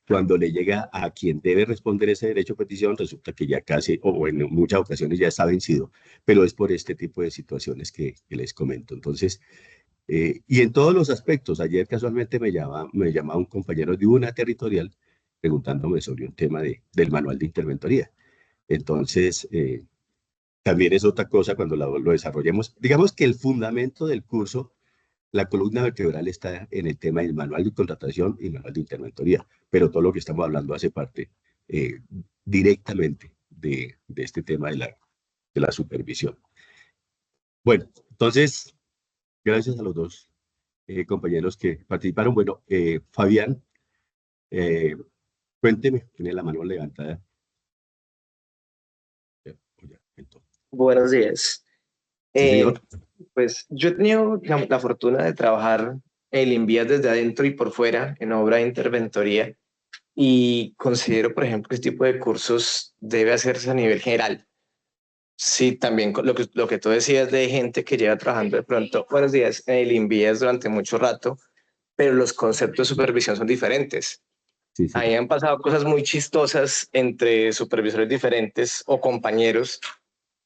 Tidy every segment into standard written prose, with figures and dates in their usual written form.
cuando le llega a quien debe responder ese derecho a petición, resulta que ya casi, o en muchas ocasiones ya está vencido, pero es por este tipo de situaciones que les comento. Entonces, y en todos los aspectos, ayer casualmente me llamaba un compañero de una territorial preguntándome sobre un tema del manual de interventoría. Entonces, también es otra cosa cuando lo desarrollemos. Digamos que el fundamento del curso, la columna vertebral está en el tema del manual de contratación y manual de interventoría, pero todo lo que estamos hablando hace parte eh, directamente de este tema de la supervisión. Bueno, entonces, gracias a los dos compañeros que participaron. Bueno, Fabián, eh, cuénteme, tiene la mano levantada. Ya, ya, entonces. Buenos días. Sí, Eh, señor. pues yo he tenido la fortuna de trabajar el INVIAS desde adentro y por fuera en obra de interventoría y considero, por ejemplo, que este tipo de cursos debe hacerse a nivel general. Sí, también con lo que tú decías de gente que lleva trabajando de pronto, buenos días, en el INVIAS durante mucho rato, pero los conceptos de supervisión son diferentes. Sí, sí, Ahí han pasado cosas muy chistosas entre supervisores diferentes o compañeros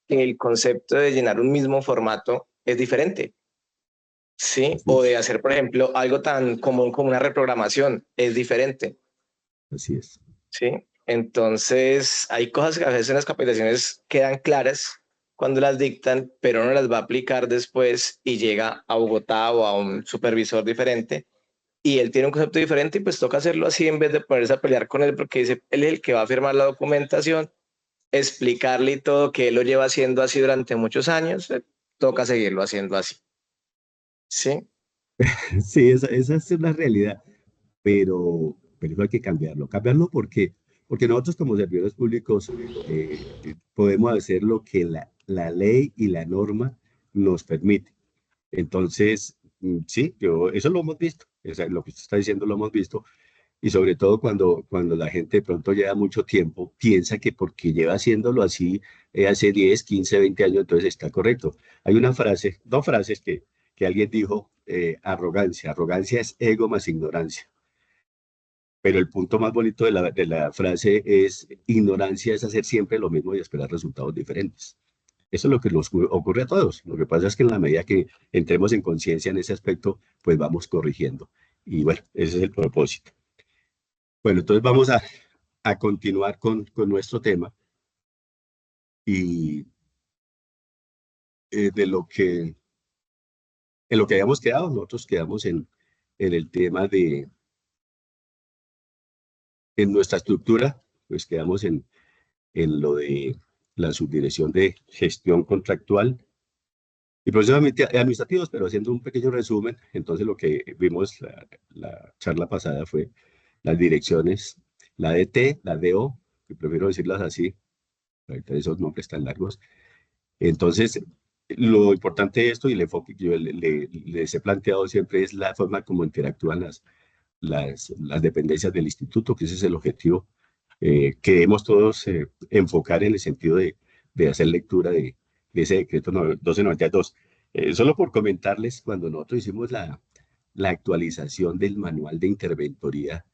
que el concepto de llenar un mismo formato es diferente, ¿sí? así O de es, hacer, por ejemplo, algo tan común como una reprogramación es diferente, así es. ¿sí? Entonces, hay cosas que a veces en las capacitaciones quedan claras cuando las dictan, pero no las va a aplicar después y llega a Bogotá o a un supervisor diferente y él tiene un concepto diferente y pues toca hacerlo así en vez de ponerse a pelear con él porque dice, él es el que va a firmar la documentación, explicarle y todo que él lo lleva haciendo así durante muchos años, toca seguirlo haciendo así. Sí, Sí, esa es una realidad, pero eso hay que cambiarlo. Cambiarlo porque nosotros como servidores públicos podemos hacer lo que la ley y la norma nos permite. Entonces, sí, eso lo hemos visto, lo que usted está diciendo lo hemos visto, y sobre todo cuando la gente de pronto lleva mucho tiempo, piensa que porque lleva haciéndolo así hace 10, 15, 20 años, entonces está correcto. Hay una frase, dos frases que alguien dijo, arrogancia. Arrogancia es ego más ignorancia. Pero el punto más bonito de la frase es, ignorancia es hacer siempre lo mismo y esperar resultados diferentes. Eso es lo que nos ocurre a todos. Lo que pasa es que en la medida que entremos en conciencia en ese aspecto, pues vamos corrigiendo. Y bueno, ese es el propósito. Bueno, entonces vamos a continuar con nuestro tema y de en lo que habíamos quedado, nosotros quedamos en el tema en nuestra estructura, pues quedamos en lo de la subdirección de gestión contractual y procesos administrativos, pero haciendo un pequeño resumen, entonces lo que vimos la charla pasada fue las direcciones, la DT, la DO, que prefiero decirlas así, ahorita esos nombres tan largos. Entonces, lo importante de esto y el enfoque que yo les he planteado siempre es la forma como interactúan las dependencias del instituto, que ese es el objetivo que debemos todos enfocar en el sentido de hacer lectura de ese decreto 1292. Solo por comentarles, cuando nosotros hicimos la actualización del manual de interventoría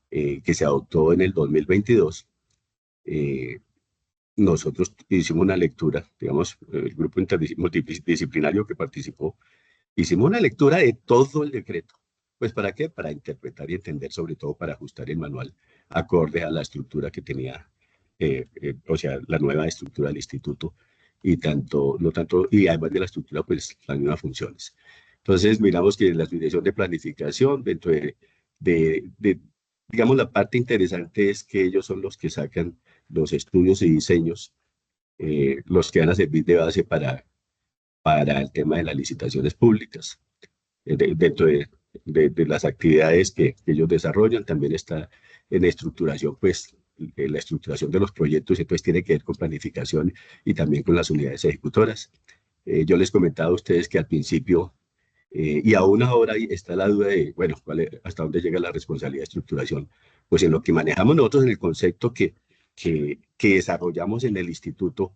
que se adoptó en el 2022, eh, nosotros hicimos una lectura, digamos, el grupo multidisciplinario que participó, hicimos una lectura de todo el decreto. Pues ¿para qué? Para interpretar y entender, sobre todo para ajustar el manual acorde a la estructura que tenía, o sea, la nueva estructura del instituto y tanto, no tanto, y además de la estructura, pues las mismas funciones. Entonces miramos que la dirección de planificación, dentro digamos, la parte interesante es que ellos son los que sacan los estudios y diseños, los que van a servir de base para el tema de las licitaciones públicas. Dentro de las actividades que ellos desarrollan, también está en estructuración, pues la estructuración de los proyectos, entonces tiene que ver con planificación y también con las unidades ejecutoras. Yo les comentaba a ustedes que al principio, y aún ahora está la duda de, bueno, hasta dónde llega la responsabilidad de estructuración. Pues en lo que manejamos nosotros en el concepto que desarrollamos en el instituto,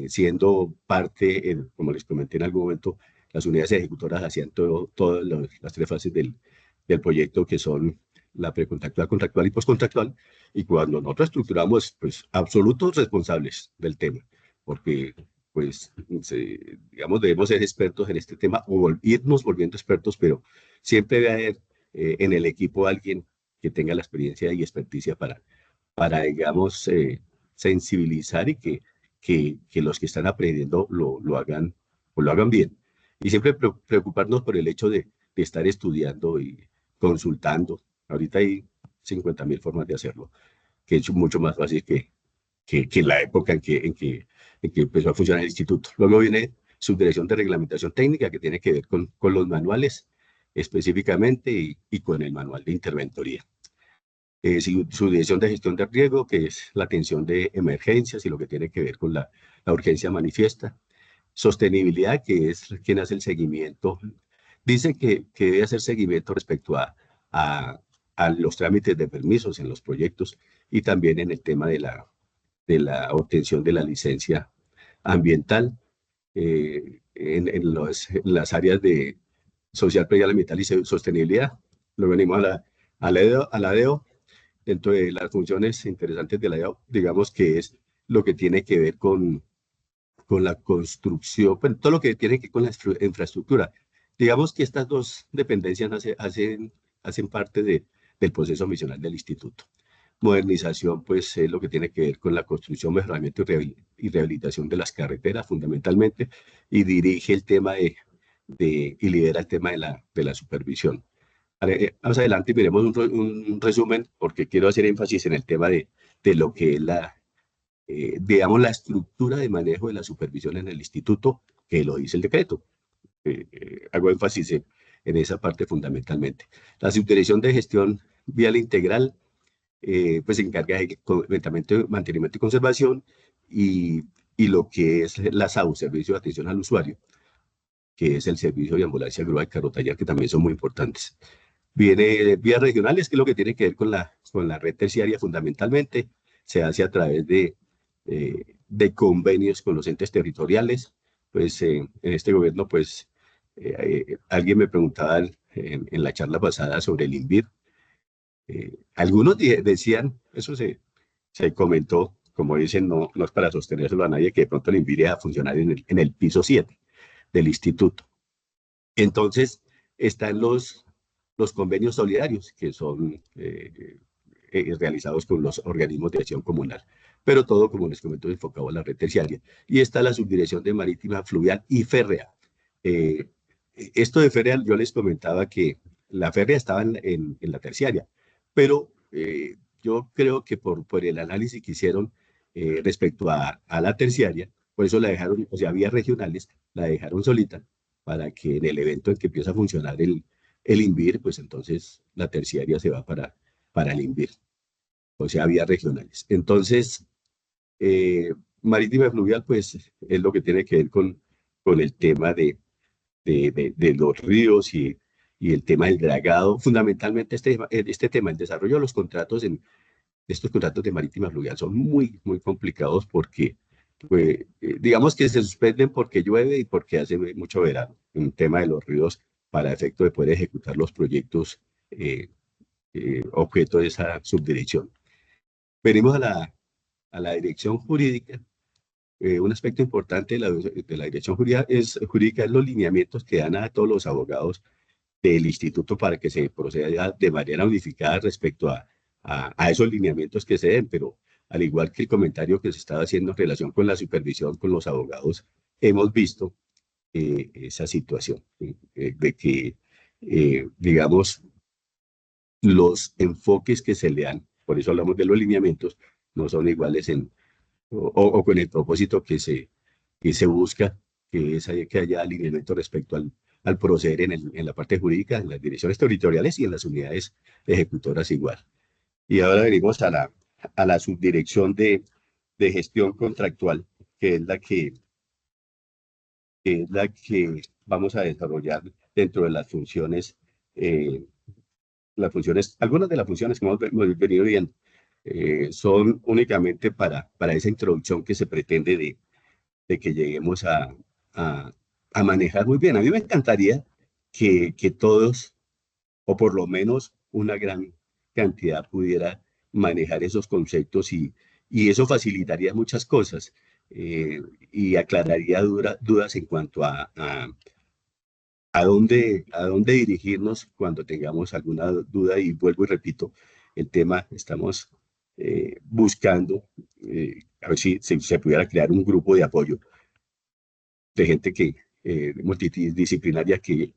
siendo parte, como les comenté en algún momento, las unidades ejecutoras hacían todas las tres fases del proyecto, que son la precontractual, contractual y postcontractual, y cuando nosotros estructuramos, pues, absolutos responsables del tema, porque, pues, digamos, debemos ser expertos en este tema o irnos volviendo expertos, pero siempre debe haber en el equipo alguien que tenga la experiencia y experticia para digamos, sensibilizar y que los que están aprendiendo lo hagan, o lo hagan bien. Y siempre preocuparnos por el hecho de estar estudiando y consultando. Ahorita hay 50.000 formas de hacerlo, que es mucho más fácil que en la época en que empezó a funcionar el instituto. Luego viene subdirección de reglamentación técnica, que tiene que ver con los manuales específicamente y con el manual de interventoría. Su dirección de gestión de riesgo, que es la atención de emergencias y lo que tiene que ver con la urgencia manifiesta. Sostenibilidad, que es quien hace el seguimiento. Dice que debe hacer seguimiento respecto a, a los trámites de permisos en los proyectos y también en el tema de la obtención de la licencia ambiental en las áreas de social, predial, ambiental y sostenibilidad. Luego venimos a la DEO, dentro de las funciones interesantes de la DEO, digamos que es lo que tiene que ver con la construcción, pues, todo lo que tiene que ver con la infraestructura. Digamos que estas dos dependencias hacen parte del proceso misional del instituto. Modernización, pues, es lo que tiene que ver con la construcción, mejoramiento y rehabilitación de las carreteras, fundamentalmente, y dirige el tema y lidera el tema de la supervisión. Más adelante miremos un resumen, porque quiero hacer énfasis en el tema de lo que es digamos, la estructura de manejo de la supervisión en el instituto, que lo dice el decreto. Hago énfasis en esa parte fundamentalmente. La subdirección de gestión vial integral, pues se encarga de mantenimiento y conservación, y, y lo que es la SAU, Servicio de Atención al Usuario, que es el servicio de ambulancia, grúa y carro taller, que también son muy importantes. Viene vías regionales, que es lo que tiene que ver con la red terciaria fundamentalmente. Se hace a través de convenios con los entes territoriales. Pues en este gobierno, pues alguien me preguntaba en la charla pasada sobre el INVIR. Algunos decían, eso se comentó, como dicen, no es para sostenérselo a nadie, que de pronto el INVIR iba a funcionar en el piso 7 del instituto. Entonces, están los convenios solidarios, que son realizados con los organismos de acción comunal, pero todo, como les comento, enfocado a la red terciaria. Y está la subdirección de marítima, fluvial y férrea. Eh, Esto de férrea, yo les comentaba que la férrea estaba en la terciaria, pero yo creo que por el análisis que hicieron respecto a la terciaria, por eso la dejaron, o sea, vías regionales, la dejaron solita, para que en el evento en que empieza a funcionar el INVIR, pues entonces la terciaria se va para el INVIR, o sea, vías regionales. Entonces, marítima y fluvial, pues es lo que tiene que ver con el tema de los ríos y el tema del dragado. Fundamentalmente este tema, el desarrollo de los contratos estos contratos de marítima fluvial son muy, muy complicados porque, pues, digamos que se suspenden porque llueve y porque hace mucho verano. Un tema de los ríos para efecto de poder ejecutar los proyectos objeto de esa subdirección. Venimos a la dirección jurídica. Un aspecto importante de la dirección jurídica es los lineamientos que dan a todos los abogados del instituto para que se proceda de manera unificada respecto a esos lineamientos que se den, pero al igual que el comentario que se estaba haciendo en relación con la supervisión con los abogados, hemos visto esa situación de que, digamos, los enfoques que se le dan, por eso hablamos de los lineamientos, no son iguales o con el propósito que se busca, que es que haya alineamiento respecto al proceder en la parte jurídica, en las direcciones territoriales y en las unidades ejecutoras igual. Y ahora venimos a la subdirección de gestión contractual, que es la que vamos a desarrollar dentro de algunas de las funciones que hemos venido viendo. Son únicamente para esa introducción que se pretende de que lleguemos a manejar muy bien. A mí me encantaría que todos, o por lo menos una gran cantidad pudiera manejar esos conceptos y eso facilitaría muchas cosas y aclararía dudas en cuanto a dónde dirigirnos cuando tengamos alguna duda. Y vuelvo y repito, el tema estamos buscando, a ver si se pudiera crear un grupo de apoyo de gente multidisciplinaria que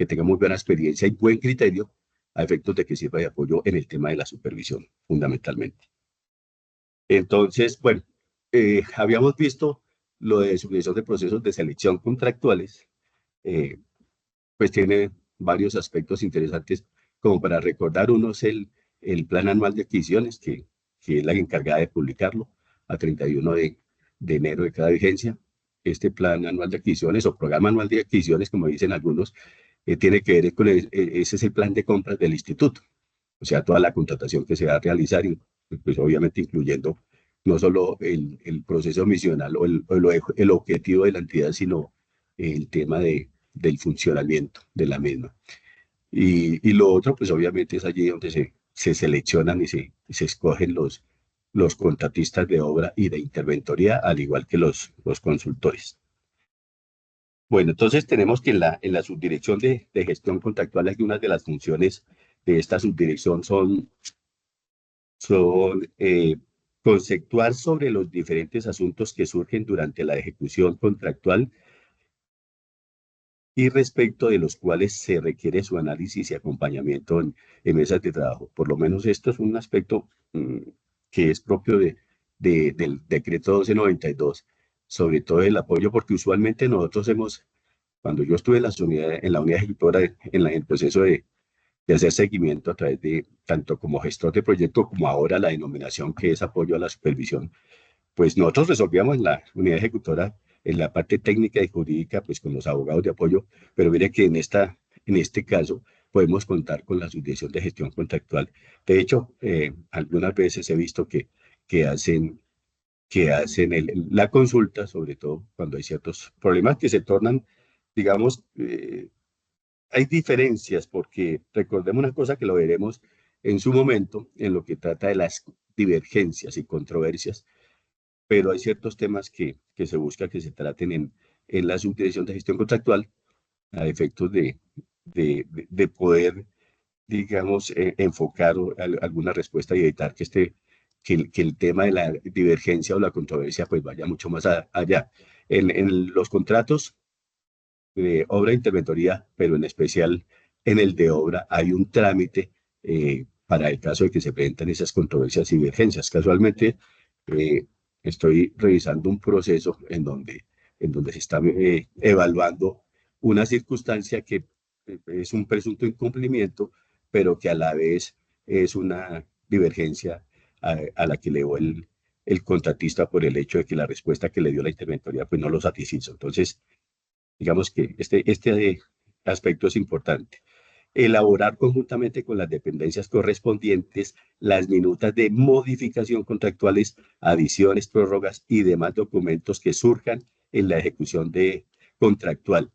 tenga muy buena experiencia y buen criterio a efectos de que sirva de apoyo en el tema de la supervisión, fundamentalmente. Entonces, bueno, habíamos visto lo de supervisión de procesos de selección contractuales, eh, pues tiene varios aspectos interesantes, como para recordar. Uno es el Plan Anual de Adquisiciones, que es la encargada de publicarlo a 31 de enero de cada vigencia. Este Plan Anual de Adquisiciones o Programa Anual de Adquisiciones, como dicen algunos, tiene que ver con ese es el plan de compras del instituto, o sea, toda la contratación que se va a realizar, y pues obviamente incluyendo no solo el proceso misional o el objetivo de la entidad, sino el tema del funcionamiento de la misma. Y lo otro, pues obviamente es allí donde se seleccionan y se escogen los contratistas de obra y de interventoría, al igual que los consultores. Bueno, entonces tenemos que en la subdirección de gestión contractual, algunas de las funciones de esta subdirección son conceptuar sobre los diferentes asuntos que surgen durante la ejecución contractual y respecto de los cuales se requiere su análisis y acompañamiento en mesas de trabajo. Por lo menos esto es un aspecto que es propio del decreto 1292, sobre todo el apoyo, porque usualmente nosotros cuando yo estuve en la unidad ejecutora, en el proceso de hacer seguimiento a través de tanto como gestor de proyecto como ahora la denominación que es apoyo a la supervisión, pues nosotros resolvíamos en la unidad ejecutora, en la parte técnica y jurídica, pues con los abogados de apoyo, pero mire que en este caso podemos contar con la subdirección de gestión contractual. De hecho, algunas veces he visto que hacen, la consulta, sobre todo cuando hay ciertos problemas que se tornan, digamos, hay diferencias, porque recordemos una cosa que lo veremos en su momento en lo que trata de las divergencias y controversias, pero hay ciertos temas que se busca que se traten en la subdirección de gestión contractual a efectos de poder, digamos, enfocar alguna respuesta y evitar que el tema de la divergencia o la controversia pues vaya mucho más allá. En los contratos de obra e interventoría, pero en especial en el de obra, hay un trámite para el caso de que se presenten esas controversias y divergencias. Casualmente, eh, estoy revisando un proceso en donde se está evaluando una circunstancia que es un presunto incumplimiento, pero que a la vez es una divergencia a la que elevó el contratista por el hecho de que la respuesta que le dio la interventoría pues no lo satisfizo. Entonces, digamos que este aspecto es importante. Elaborar conjuntamente con las dependencias correspondientes las minutas de modificación contractuales, adiciones, prórrogas y demás documentos que surjan en la ejecución contractual,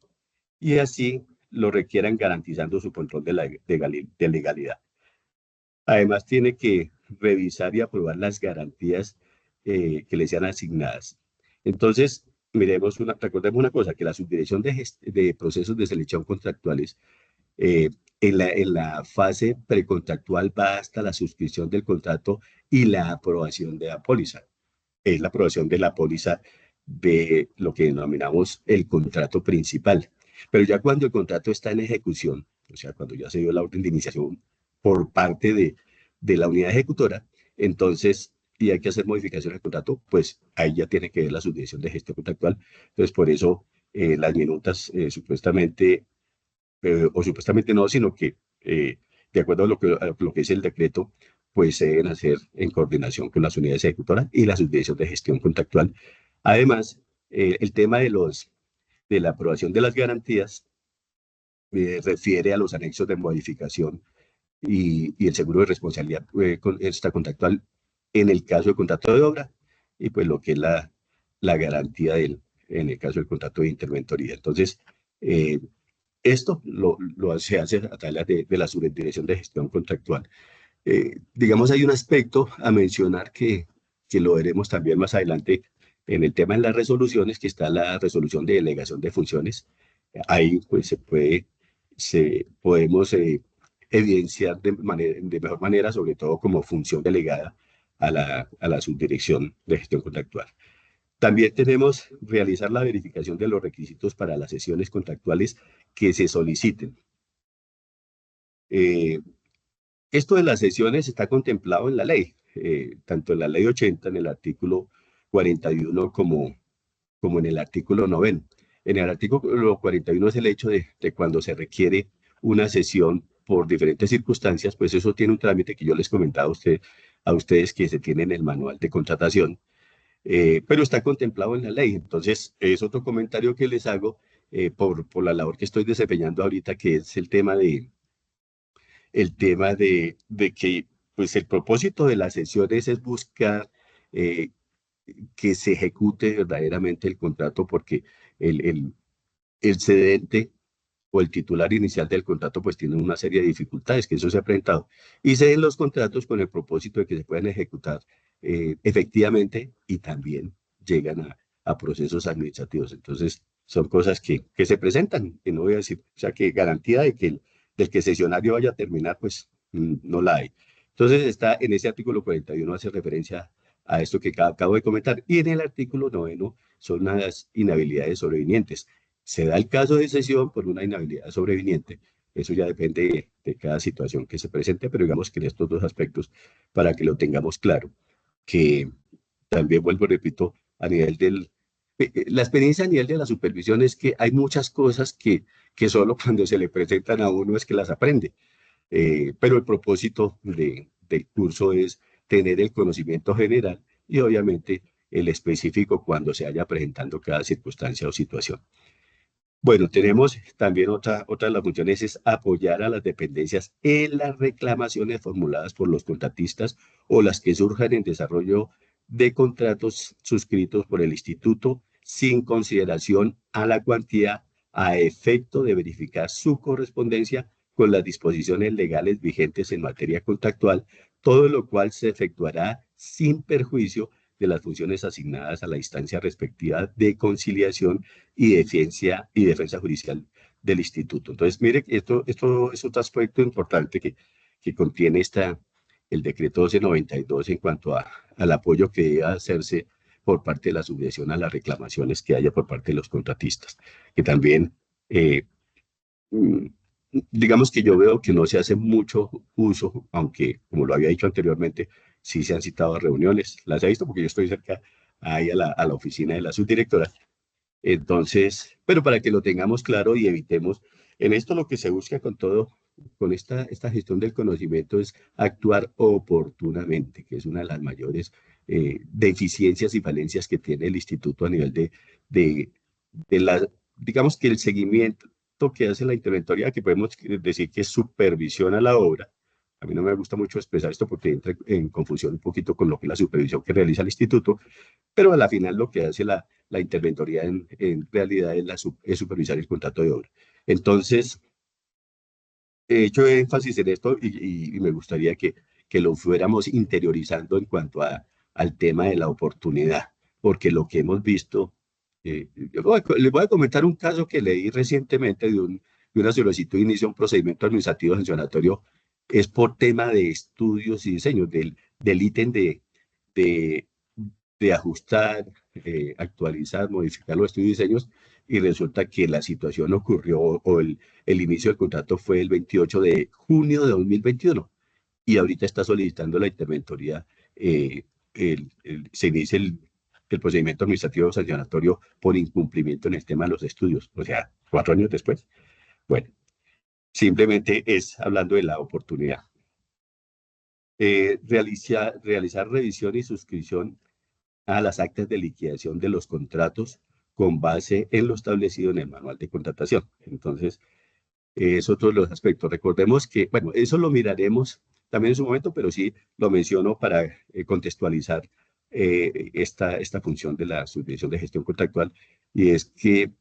y así lo requieran, garantizando su control de legalidad. Además, tiene que revisar y aprobar las garantías que le sean asignadas. Entonces, recordemos una cosa, que la subdirección de procesos de selección contractuales en la fase precontractual va hasta la suscripción del contrato y la aprobación de la póliza. Es la aprobación de la póliza de lo que denominamos el contrato principal. Pero ya cuando el contrato está en ejecución, o sea, cuando ya se dio la orden de iniciación por parte de la unidad ejecutora, entonces, y hay que hacer modificaciones al contrato, pues ahí ya tiene que ver la subdirección de gestión contractual. Entonces, por eso las minutas o supuestamente no, sino que de acuerdo a lo que es el decreto, pues se deben hacer en coordinación con las unidades ejecutoras y la subdirección de gestión contractual. Además, el tema de la aprobación de las garantías refiere a los anexos de modificación y el seguro de responsabilidad contractual en el caso del contrato de obra, y pues lo que es la garantía en el caso del contrato de interventoría. Entonces, esto se hace a través de la subdirección de gestión contractual. digamos, hay un aspecto a mencionar que lo veremos también más adelante en el tema de las resoluciones, que está la resolución de delegación de funciones. Ahí pues podemos evidenciar de mejor manera, sobre todo como función delegada a la subdirección de gestión contractual. También tenemos realizar la verificación de los requisitos para las sesiones contractuales que se soliciten. Esto de las sesiones está contemplado en la ley, tanto en la ley 80, en el artículo 41, como en el artículo 9. En el artículo 41 es el hecho de cuando se requiere una sesión por diferentes circunstancias, pues eso tiene un trámite que yo les comentaba a ustedes que se tiene en el manual de contratación, pero está contemplado en la ley. Entonces, es otro comentario que les hago por la labor que estoy desempeñando ahorita, que es el tema de que pues el propósito de las sesiones es buscar eh, que se ejecute verdaderamente el contrato, porque el, el, el cedente o el titular inicial del contrato pues tiene una serie de dificultades, que eso se ha presentado, y se den los contratos con el propósito de que se puedan ejecutar efectivamente, y también llegan a procesos administrativos. Entonces, son cosas que se presentan, y no voy a decir, o sea, que garantía del que sesionario vaya a terminar, pues no la hay. Entonces, está en ese artículo 41, hace referencia a esto que acabo de comentar, y en el artículo 9 son las inhabilidades sobrevinientes. Se da el caso de cesión por una inhabilidad sobreviniente. Eso ya depende de cada situación que se presente, pero digamos que en estos dos aspectos, para que lo tengamos claro, que también vuelvo y repito, a nivel la experiencia a nivel de la supervisión es que hay muchas cosas que solo cuando se le presentan a uno es que las aprende. Pero el propósito del curso es tener el conocimiento general y obviamente el específico cuando se vaya presentando cada circunstancia o situación. Bueno, tenemos también otra de las funciones es apoyar a las dependencias en las reclamaciones formuladas por los contratistas o las que surjan en desarrollo de contratos suscritos por el instituto sin consideración a la cuantía, a efecto de verificar su correspondencia con las disposiciones legales vigentes en materia contractual, todo lo cual se efectuará sin perjuicio de las funciones asignadas a la instancia respectiva de conciliación y defensa judicial del instituto. Entonces, mire, esto es otro aspecto importante que contiene el decreto 1292 en cuanto al apoyo que debe hacerse por parte de la subdirección a las reclamaciones que haya por parte de los contratistas, que también, eh, mm, digamos que yo veo que no se hace mucho uso, aunque, como lo había dicho anteriormente, sí se han citado reuniones, las he visto porque yo estoy cerca ahí a la oficina de la subdirectora. Entonces, pero para que lo tengamos claro y evitemos, en esto lo que se busca con todo, con esta gestión del conocimiento es actuar oportunamente, que es una de las mayores deficiencias y falencias que tiene el instituto a nivel de, digamos que el seguimiento que hace la interventoría, que podemos decir que supervisiona la obra. A mí no me gusta mucho expresar esto porque entra en confusión un poquito con lo que es la supervisión que realiza el instituto, pero a la final lo que hace la interventoría en realidad es supervisar el contrato de obra. Entonces, he hecho énfasis en esto y me gustaría que lo fuéramos interiorizando en cuanto al tema de la oportunidad, porque lo que hemos visto, les voy a comentar un caso que leí recientemente de una solicitud de inicio de un procedimiento administrativo sancionatorio, es por tema de estudios y diseños del ítem de, de ajustar, actualizar, modificar los estudios y diseños, y resulta que la situación ocurrió, o el inicio del contrato fue el 28 de junio de 2021, y ahorita está solicitando la interventoría, se inicia el procedimiento administrativo sancionatorio por incumplimiento en el tema de los estudios, o sea, 4 años después. Bueno, simplemente es hablando de la oportunidad. Realizar revisión y suscripción a las actas de liquidación de los contratos con base en lo establecido en el manual de contratación. Entonces, es otro de los aspectos. Recordemos que, bueno, eso lo miraremos también en su momento, pero sí lo menciono para contextualizar esta función de la subdirección de gestión contractual, y es que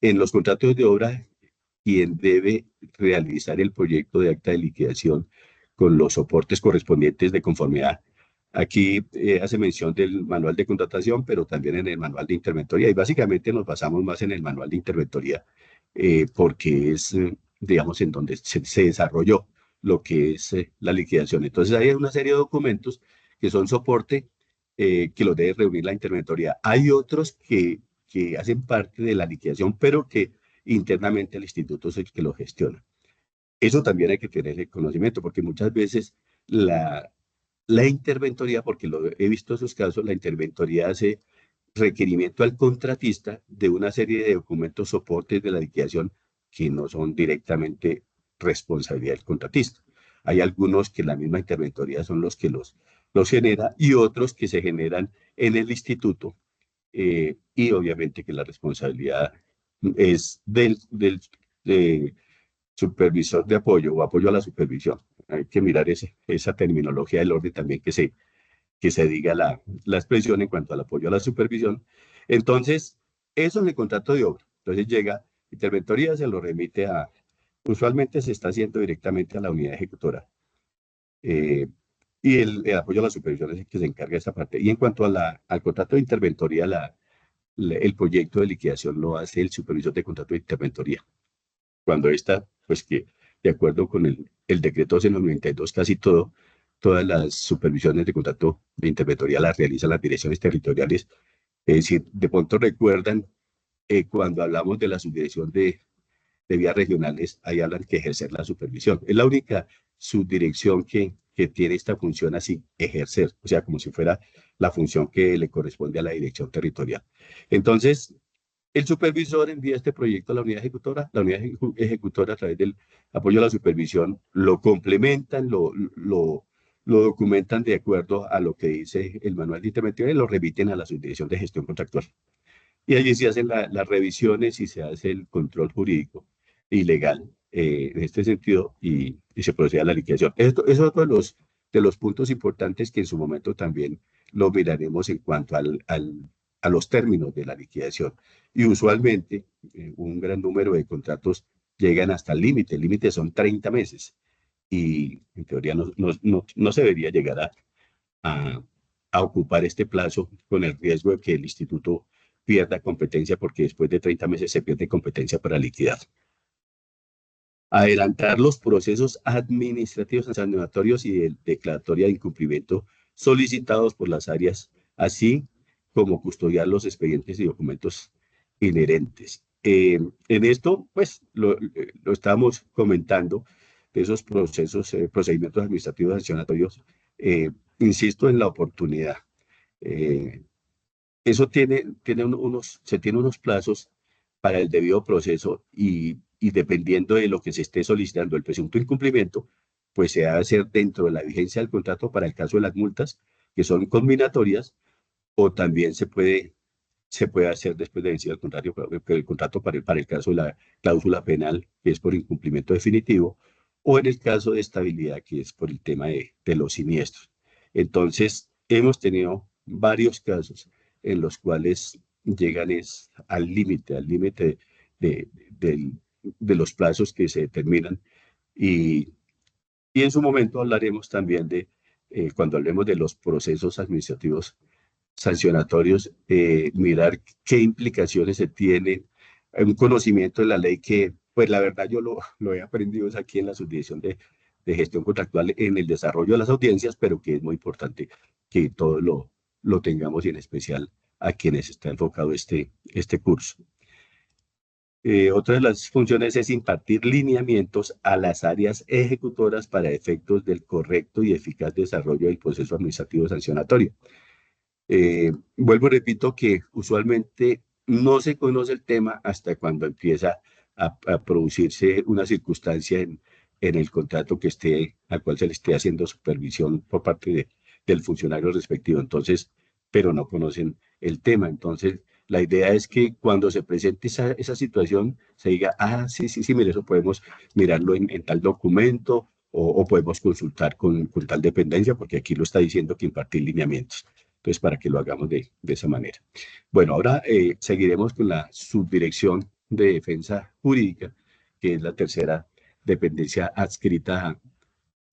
en los contratos de obra, quien debe realizar el proyecto de acta de liquidación con los soportes correspondientes de conformidad. Aquí hace mención del manual de contratación, pero también en el manual de interventoría. Y básicamente nos basamos más en el manual de interventoría porque es, digamos, en donde se desarrolló lo que es la liquidación. Entonces hay una serie de documentos que son soporte que los debe reunir la interventoría. Hay otros que hacen parte de la liquidación, pero que internamente el instituto es el que lo gestiona. Eso también hay que tener el conocimiento, porque muchas veces la interventoría, porque lo he visto esos casos, la interventoría hace requerimiento al contratista de una serie de documentos soportes de la liquidación que no son directamente responsabilidad del contratista. Hay algunos que la misma interventoría son los que los genera y otros que se generan en el instituto y obviamente que la responsabilidad es del supervisor de apoyo o apoyo a la supervisión. Hay que mirar esa terminología del orden también que se diga la expresión en cuanto al apoyo a la supervisión. Entonces, eso en el contrato de obra. Entonces llega interventoría, se lo remite usualmente se está haciendo directamente a la unidad ejecutora. Y el apoyo a la supervisión es el que se encarga de esa parte. Y en cuanto al contrato de interventoría, el proyecto de liquidación lo hace el supervisor de contrato de interventoría. Cuando está, pues que de acuerdo con el decreto 1292, casi todas las supervisiones de contrato de interventoría las realizan las direcciones territoriales. Es decir, de pronto recuerdan cuando hablamos de la subdirección de vías regionales, ahí hablan que ejercer la supervisión. Es la única subdirección que tiene esta función así, ejercer, o sea, como si fuera la función que le corresponde a la dirección territorial. Entonces, el supervisor envía este proyecto a la unidad ejecutora a través del apoyo a la supervisión lo complementan, lo documentan de acuerdo a lo que dice el manual de intervención y lo remiten a la subdirección de gestión contractual. Y allí se hacen las revisiones y se hace el control jurídico y legal en este sentido y se procede a la liquidación. Eso es otro de los puntos importantes que en su momento también lo miraremos en cuanto a los términos de la liquidación. Y usualmente un gran número de contratos llegan hasta el límite son 30 meses y en teoría no se debería llegar a, a ocupar este plazo con el riesgo de que el instituto pierda competencia porque después de 30 meses se pierde competencia para liquidar. Adelantar los procesos administrativos sancionatorios y de declaratoria de incumplimiento solicitados por las áreas, así como custodiar los expedientes y documentos inherentes. En esto, pues, lo estamos comentando, de esos procesos, procedimientos administrativos sancionatorios, insisto en la oportunidad. Eh, Eso se tiene unos plazos para el debido proceso y dependiendo de lo que se esté solicitando el presunto incumplimiento, pues se debe hacer dentro de la vigencia del contrato para el caso de las multas, que son combinatorias, o también se puede hacer después de vencido el contrato para el caso de la cláusula penal, que es por incumplimiento definitivo, o en el caso de estabilidad, que es por el tema de los siniestros. Entonces, hemos tenido varios casos en los cuales llegan al límite de, de, de los plazos que se determinan y, y en su momento hablaremos también cuando hablemos de los procesos administrativos sancionatorios, mirar qué implicaciones se tiene, un conocimiento de la ley que, pues la verdad yo lo he aprendido es aquí en la subdirección de gestión contractual en el desarrollo de las audiencias, pero que es muy importante que todos lo tengamos y en especial a quienes está enfocado este curso. Otra de las funciones es impartir lineamientos a las áreas ejecutoras para efectos del correcto y eficaz desarrollo del proceso administrativo sancionatorio. Vuelvo y repito que usualmente no se conoce el tema hasta cuando empieza a producirse una circunstancia en el contrato al cual se le esté haciendo supervisión por parte del funcionario respectivo. Entonces, pero no conocen el tema. Entonces, la idea es que cuando se presente esa situación, se diga, sí, mire, eso podemos mirarlo en tal documento o podemos consultar con tal dependencia, porque aquí lo está diciendo que impartir lineamientos. Entonces, para que lo hagamos de esa manera. Bueno, ahora seguiremos con la subdirección de defensa jurídica, que es la tercera dependencia adscrita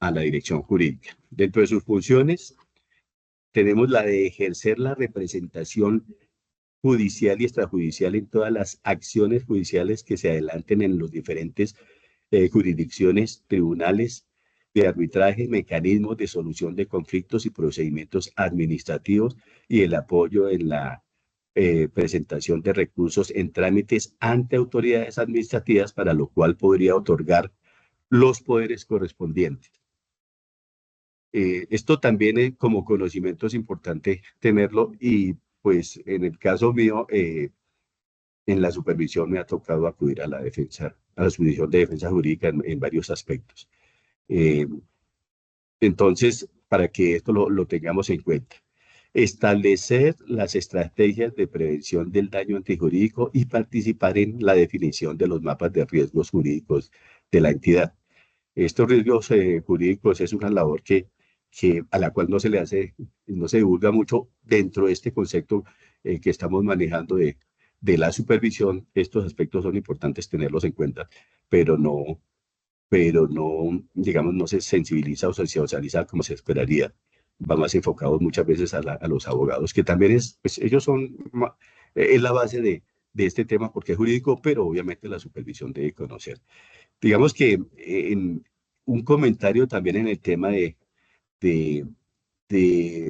a la dirección jurídica. Dentro de sus funciones tenemos la de ejercer la representación judicial y extrajudicial en todas las acciones judiciales que se adelanten en los diferentes jurisdicciones, tribunales de arbitraje, mecanismos de solución de conflictos y procedimientos administrativos y el apoyo en la presentación de recursos en trámites ante autoridades administrativas, para lo cual podría otorgar los poderes correspondientes. Esto también como conocimiento es importante tenerlo, y pues en el caso mío, en la supervisión me ha tocado acudir a la defensa, a la subdivisión de defensa jurídica en varios aspectos. Eh, entonces, para que esto lo tengamos en cuenta. Establecer las estrategias de prevención del daño antijurídico y participar en la definición de los mapas de riesgos jurídicos de la entidad. Estos riesgos jurídicos es una labor a la cual no se le hace, no se divulga mucho dentro de este concepto que estamos manejando de la supervisión. Estos aspectos son importantes tenerlos en cuenta, pero no, digamos, no se sensibiliza o se socializa como se esperaría. Va más enfocado muchas veces a los abogados, que también pues ellos son, es la base de este tema porque es jurídico, pero obviamente la supervisión debe conocer. Digamos que en un comentario también en el tema de, de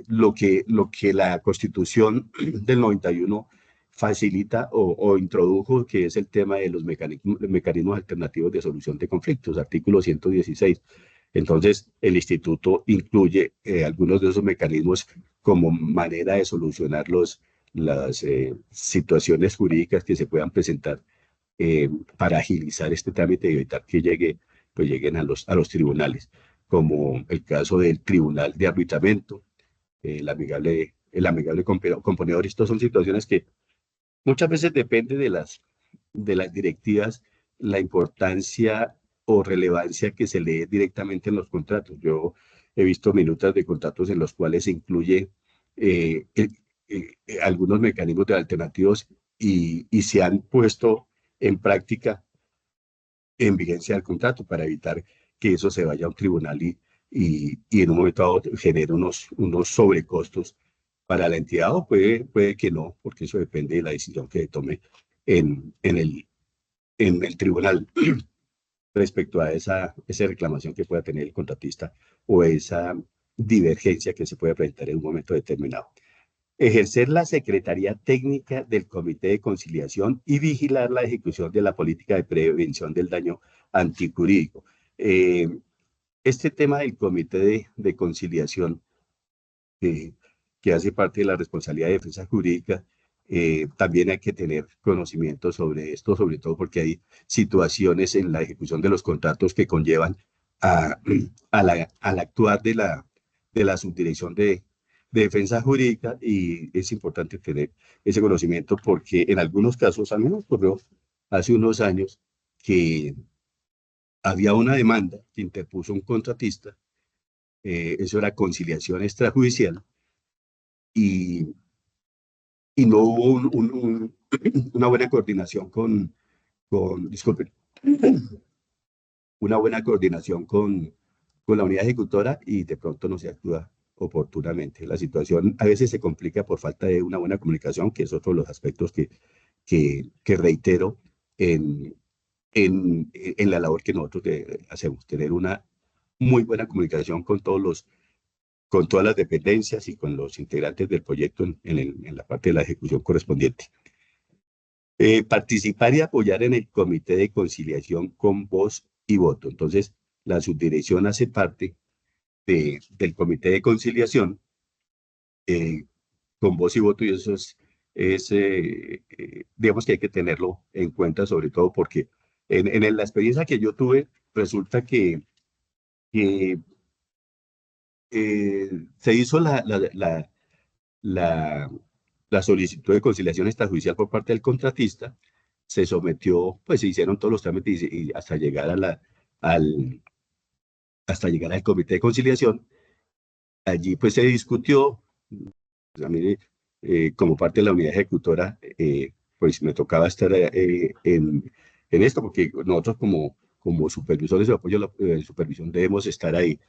lo que la Constitución del 91 facilita o introdujo, que es el tema de los mecanismos alternativos de solución de conflictos, artículo 116. Entonces, el instituto incluye algunos de esos mecanismos como manera de solucionar las situaciones jurídicas que se puedan presentar, para agilizar este trámite y evitar que lleguen a los tribunales, como el caso del Tribunal de Arbitramiento, el amigable componedor. Estas son situaciones que muchas veces depende de las directivas, la importancia o relevancia que se lee directamente en los contratos. Yo he visto minutas de contratos en los cuales se incluye algunos mecanismos de alternativos, y se han puesto en práctica en vigencia del contrato para evitar que eso se vaya a un tribunal y en un momento dado genere unos sobrecostos para la entidad, o puede que no, porque eso depende de la decisión que se tome en el tribunal respecto a esa reclamación que pueda tener el contratista o esa divergencia que se puede presentar en un momento determinado. Ejercer la Secretaría Técnica del Comité de Conciliación y vigilar la ejecución de la política de prevención del daño antijurídico. Este tema del Comité de Conciliación, que hace parte de la responsabilidad de defensa jurídica, también hay que tener conocimiento sobre esto, sobre todo porque hay situaciones en la ejecución de los contratos que conllevan al actuar de la subdirección de defensa jurídica, y es importante tener ese conocimiento porque en algunos casos, a mí me ocurrió hace unos años que había una demanda que interpuso un contratista, eso era conciliación extrajudicial, y, y no hubo una buena coordinación disculpen, una buena coordinación con la unidad ejecutora, y de pronto no se actúa oportunamente. La situación a veces se complica por falta de una buena comunicación, que es otro de los aspectos que reitero en la labor que nosotros hacemos, tener una muy buena comunicación con todas las dependencias y con los integrantes del proyecto en la parte de la ejecución correspondiente. Participar y apoyar en el comité de conciliación con voz y voto. Entonces, la subdirección hace parte del comité de conciliación con voz y voto, y eso digamos que hay que tenerlo en cuenta, sobre todo porque en la experiencia que yo tuve, resulta que se hizo la, la solicitud de conciliación extrajudicial por parte del contratista, se sometió, pues se hicieron todos los trámites y al, hasta llegar al comité de conciliación. Allí pues se discutió. A mí, como parte de la unidad ejecutora, pues me tocaba estar en esto, porque nosotros como supervisores de apoyo a la supervisión debemos estar ahí.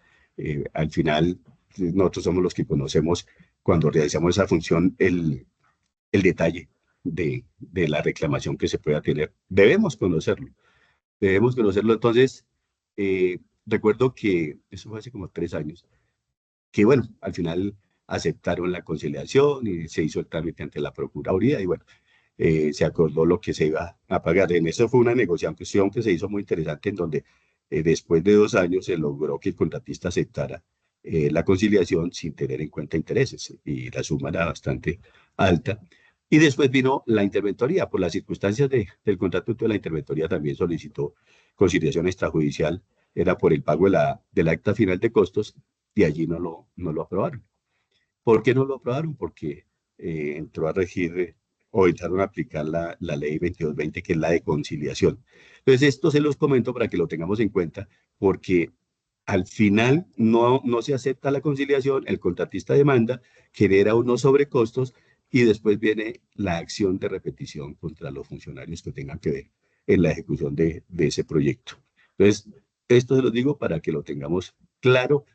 Al final, nosotros somos los que conocemos cuando realizamos esa función el detalle de la reclamación que se pueda tener. Debemos conocerlo, debemos conocerlo. Entonces, recuerdo que eso fue hace como 3 años, que bueno, al final aceptaron la conciliación y se hizo el trámite ante la Procuraduría y bueno, se acordó lo que se iba a pagar. En eso fue una negociación que se hizo muy interesante en donde después de 2 años se logró que el contratista aceptara la conciliación sin tener en cuenta intereses y la suma era bastante alta. Y después vino la interventoría. Por las circunstancias del contrato, la interventoría también solicitó conciliación extrajudicial, era por el pago del acta final de costos y allí no lo aprobaron. ¿Por qué no lo aprobaron? Porque entró a regir o entraron a aplicar la ley 2220, que es la de conciliación. Entonces, esto se los comento para que lo tengamos en cuenta, porque al final no se acepta la conciliación, el contratista demanda, genera unos sobrecostos y después viene la acción de repetición contra los funcionarios que tengan que ver en la ejecución de ese proyecto. Entonces, esto se lo digo para que lo tengamos claro,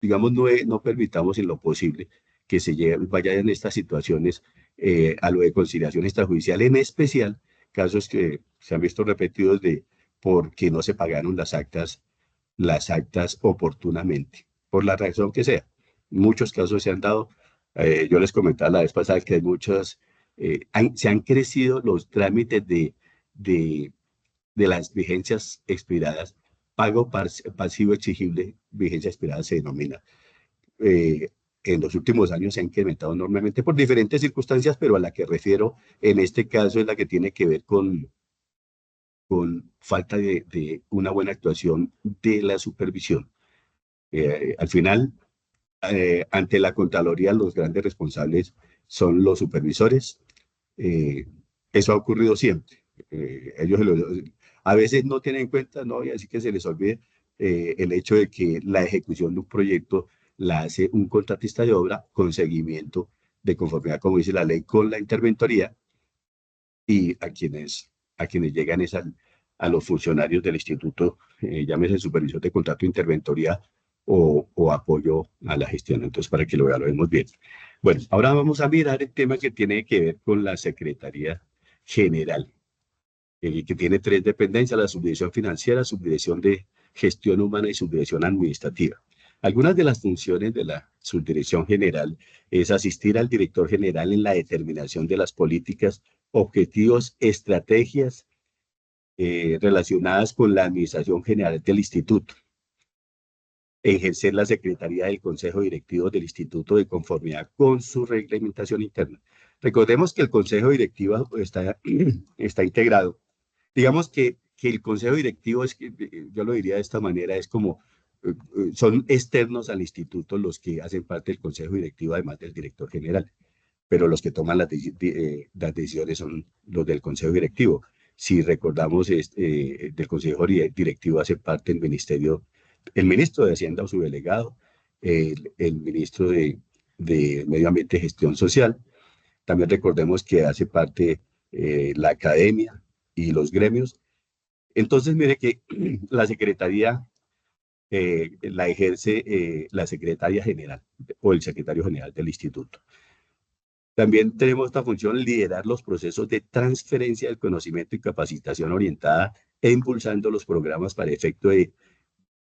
digamos, no permitamos en lo posible que vaya en estas situaciones a lo de conciliación extrajudicial, en especial casos que se han visto repetidos de porque no se pagaron las actas oportunamente, por la razón que sea. Muchos casos se han dado, yo les comentaba la vez pasada que hay se han crecido los trámites de, de las vigencias expiradas, pago pasivo exigible, vigencia expirada se denomina. eh, en los últimos años se han incrementado enormemente por diferentes circunstancias, pero a la que refiero en este caso es la que tiene que ver con falta de una buena actuación de la supervisión. Al final, ante la Contraloría, los grandes responsables son los supervisores. Eh, Eso ha ocurrido siempre. A veces no tienen en cuenta, no, y así que se les olvide el hecho de que la ejecución de un proyecto la hace un contratista de obra con seguimiento de conformidad, como dice la ley, con la interventoría y a quienes llegan a los funcionarios del instituto, llámese supervisor de contrato, interventoría o apoyo a la gestión. Entonces, para que lo evaluemos bien. Bueno, ahora vamos a mirar el tema que tiene que ver con la Secretaría General, que tiene 3 dependencias: la subdirección financiera, subdirección de gestión humana y subdirección administrativa. Algunas de las funciones de la subdirección general es asistir al director general en la determinación de las políticas, objetivos, estrategias relacionadas con la administración general del instituto, ejercer la secretaría del Consejo Directivo del Instituto de conformidad con su reglamentación interna. Recordemos que el Consejo Directivo está integrado. Digamos que el Consejo Directivo yo lo diría de esta manera, es como, son externos al instituto los que hacen parte del Consejo Directivo, además del director general, pero los que toman las decisiones son los del Consejo Directivo. Si recordamos, del Consejo Directivo hace parte el ministro de Hacienda o su delegado, el ministro de Medio Ambiente y Gestión Social. También recordemos que hace parte la academia y los gremios. Entonces, mire que la secretaría la ejerce la secretaria general o el secretario general del instituto. También tenemos esta función: liderar los procesos de transferencia del conocimiento y capacitación orientada e impulsando los programas para efecto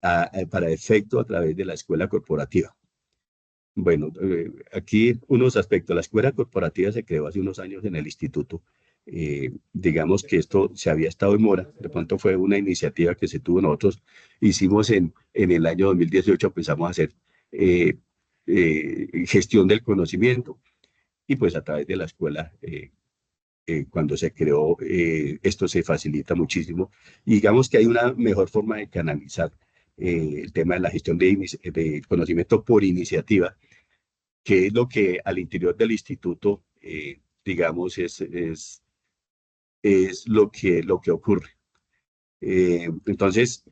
a través de la escuela corporativa. Bueno, aquí unos aspectos. La escuela corporativa se creó hace unos años en el instituto. Digamos que esto se había estado en mora, de pronto fue una iniciativa que se tuvo. Nosotros hicimos en el año 2018, empezamos a hacer gestión del conocimiento y pues a través de la escuela, cuando se creó, esto se facilita muchísimo. Y digamos que hay una mejor forma de canalizar el tema de la gestión de conocimiento por iniciativa, que es lo que al interior del instituto, digamos, es lo que ocurre. Entonces,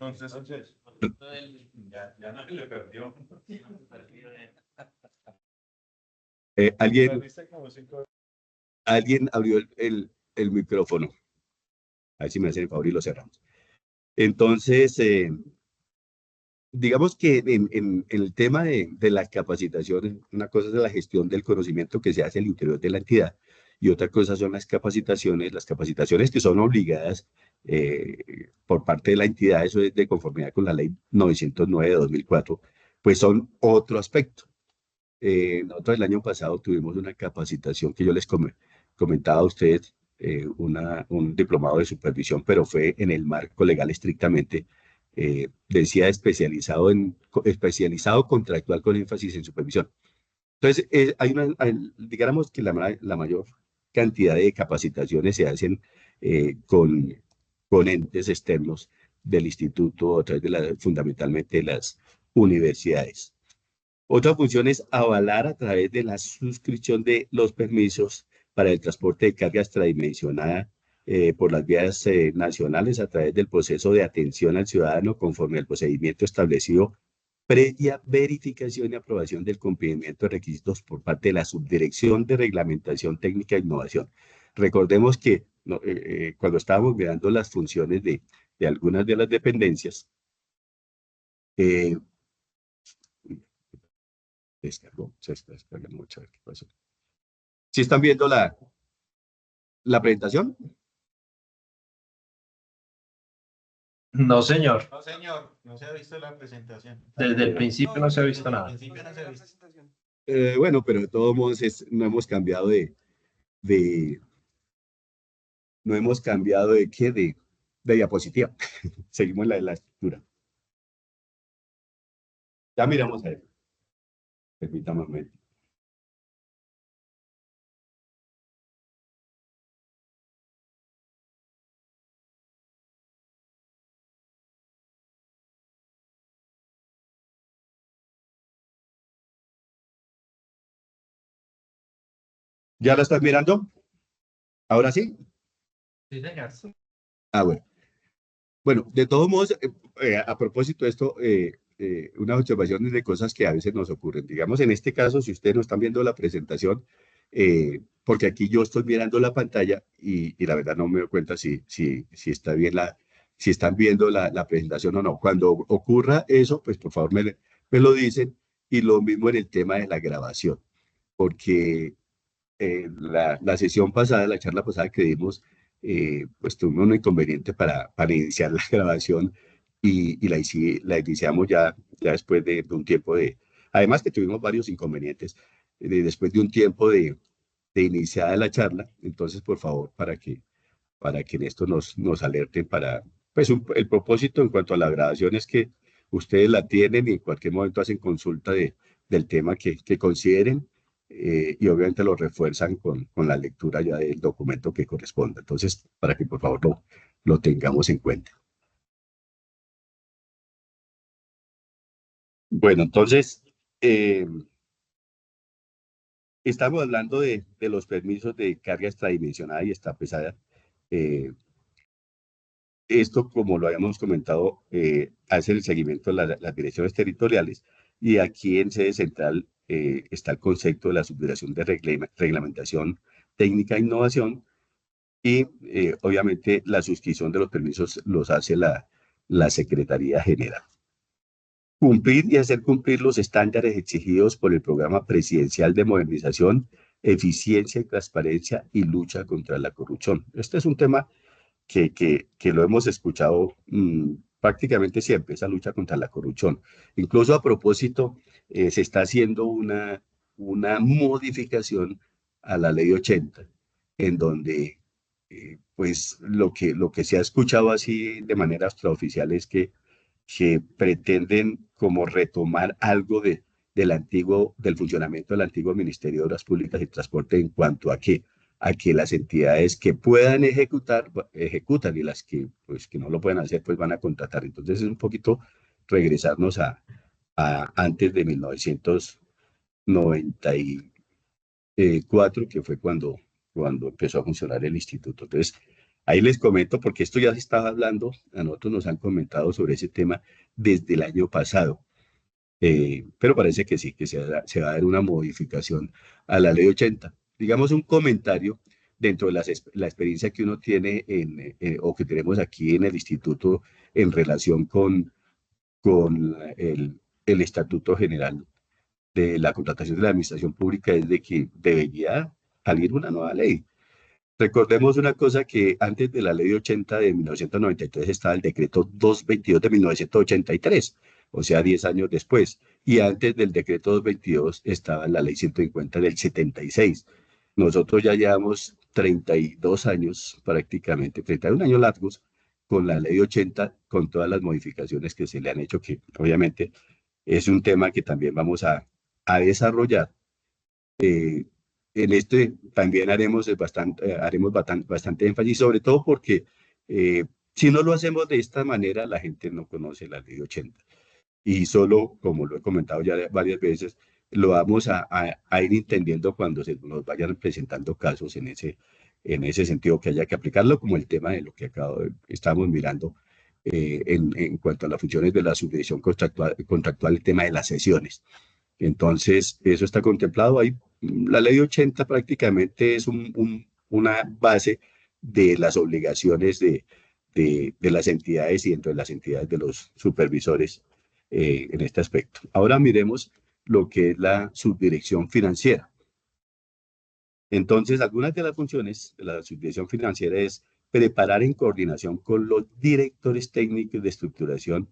alguien abrió el micrófono. A ver si me hacen el favor y lo cerramos. Entonces, digamos que en el tema de las capacitaciones, una cosa es la gestión del conocimiento que se hace al interior de la entidad y otra cosa son las capacitaciones que son obligadas por parte de la entidad, eso es de conformidad con la ley 909 de 2004, pues son otro aspecto. Nosotros el año pasado tuvimos una capacitación que yo les comentaba a ustedes, un diplomado de supervisión, pero fue en el marco legal estrictamente, decía especializado contractual con énfasis en supervisión. Entonces, digamos que la mayor cantidad de capacitaciones se hacen con entes externos del instituto, a través de fundamentalmente las universidades. Otra función es avalar a través de la suscripción de los permisos para el transporte de carga extradimensionada por las vías nacionales a través del proceso de atención al ciudadano conforme al procedimiento establecido previa verificación y aprobación del cumplimiento de requisitos por parte de la Subdirección de Reglamentación Técnica e Innovación. Recordemos que cuando estábamos mirando las funciones de algunas de las dependencias, eh, se está descargando mucho, a ver qué pasó. ¿Sí están viendo la presentación? No, señor. No, señor, no se ha visto la presentación. Desde el principio no se ha visto Desde el nada. principio no se ha visto. Bueno, pero de todos modos no hemos cambiado de no hemos cambiado de qué, de diapositiva. Seguimos la estructura. Ya miramos a ver. Permítame un momento. ¿Ya la estás mirando? ¿Ahora sí? Sí, señor. Ah, bueno. Bueno, de todos modos, a propósito de esto, unas observaciones de cosas que a veces nos ocurren. Digamos, en este caso, si ustedes no están viendo la presentación, porque aquí yo estoy mirando la pantalla y la verdad no me doy cuenta si está bien si están viendo la presentación o no. Cuando ocurra eso, pues por favor me lo dicen. Y lo mismo en el tema de la grabación, porque la sesión pasada, la charla pasada que dimos, pues tuvimos un inconveniente para iniciar la grabación y la iniciamos ya después de un tiempo además que tuvimos varios inconvenientes, después de un tiempo de iniciada la charla, entonces por favor, para que en esto nos alerten pues el propósito en cuanto a la grabación es que ustedes la tienen y en cualquier momento hacen consulta del tema que consideren y obviamente lo refuerzan con la lectura ya del documento que corresponda. Entonces, para que por favor lo tengamos en cuenta. Bueno, entonces, estamos hablando de los permisos de carga extradimensionada y está pesada. Eh, Esto, como lo habíamos comentado, hace el seguimiento de las direcciones territoriales y aquí en sede central está el concepto de la Subdirección de Reglamentación Técnica e Innovación y obviamente la suscripción de los permisos los hace la Secretaría General. Cumplir y hacer cumplir los estándares exigidos por el Programa Presidencial de Modernización, Eficiencia y Transparencia y Lucha contra la Corrupción. Este es un tema que lo hemos escuchado prácticamente siempre, esa lucha contra la corrupción. Incluso a propósito, se está haciendo una modificación a la ley 80, en donde pues lo que se ha escuchado así de manera extraoficial es que pretenden como retomar algo del funcionamiento del antiguo Ministerio de Obras Públicas y Transporte en cuanto a que las entidades que puedan ejecutan y las que no lo pueden hacer, pues van a contratar. Entonces es un poquito regresarnos a antes de 1994, que fue cuando empezó a funcionar el instituto. Entonces, ahí les comento, porque esto ya se estaba hablando, a nosotros nos han comentado sobre ese tema desde el año pasado. Pero parece que sí, que se va a dar una modificación a la ley 80. Digamos un comentario dentro de la experiencia que uno tiene o que tenemos aquí en el instituto en relación con con el Estatuto General de la Contratación de la Administración Pública es de que debería salir una nueva ley. Recordemos una cosa, que antes de la Ley 80 de 1993 estaba el Decreto 222 de 1983, o sea, 10 años después. Y antes del Decreto 222 estaba la Ley 150 del 76. Nosotros ya llevamos 32 años, prácticamente 31 años largos, con la Ley 80, con todas las modificaciones que se le han hecho, que obviamente es un tema que también vamos a desarrollar. En este también haremos bastante énfasis, sobre todo porque si no lo hacemos de esta manera, la gente no conoce la Ley 80. Y solo, como lo he comentado ya varias veces, lo vamos a ir entendiendo cuando se nos vayan presentando casos en ese sentido, que haya que aplicarlo, como el tema de lo que estamos mirando en cuanto a las funciones de la subdirección contractual, el tema de las sesiones. Entonces, eso está contemplado ahí. La Ley 80 prácticamente es una base de las obligaciones de las entidades y dentro de las entidades de los supervisores en este aspecto. Ahora miremos lo que es la subdirección financiera. Entonces, algunas de las funciones de la subdirección financiera es preparar en coordinación con los directores técnicos de estructuración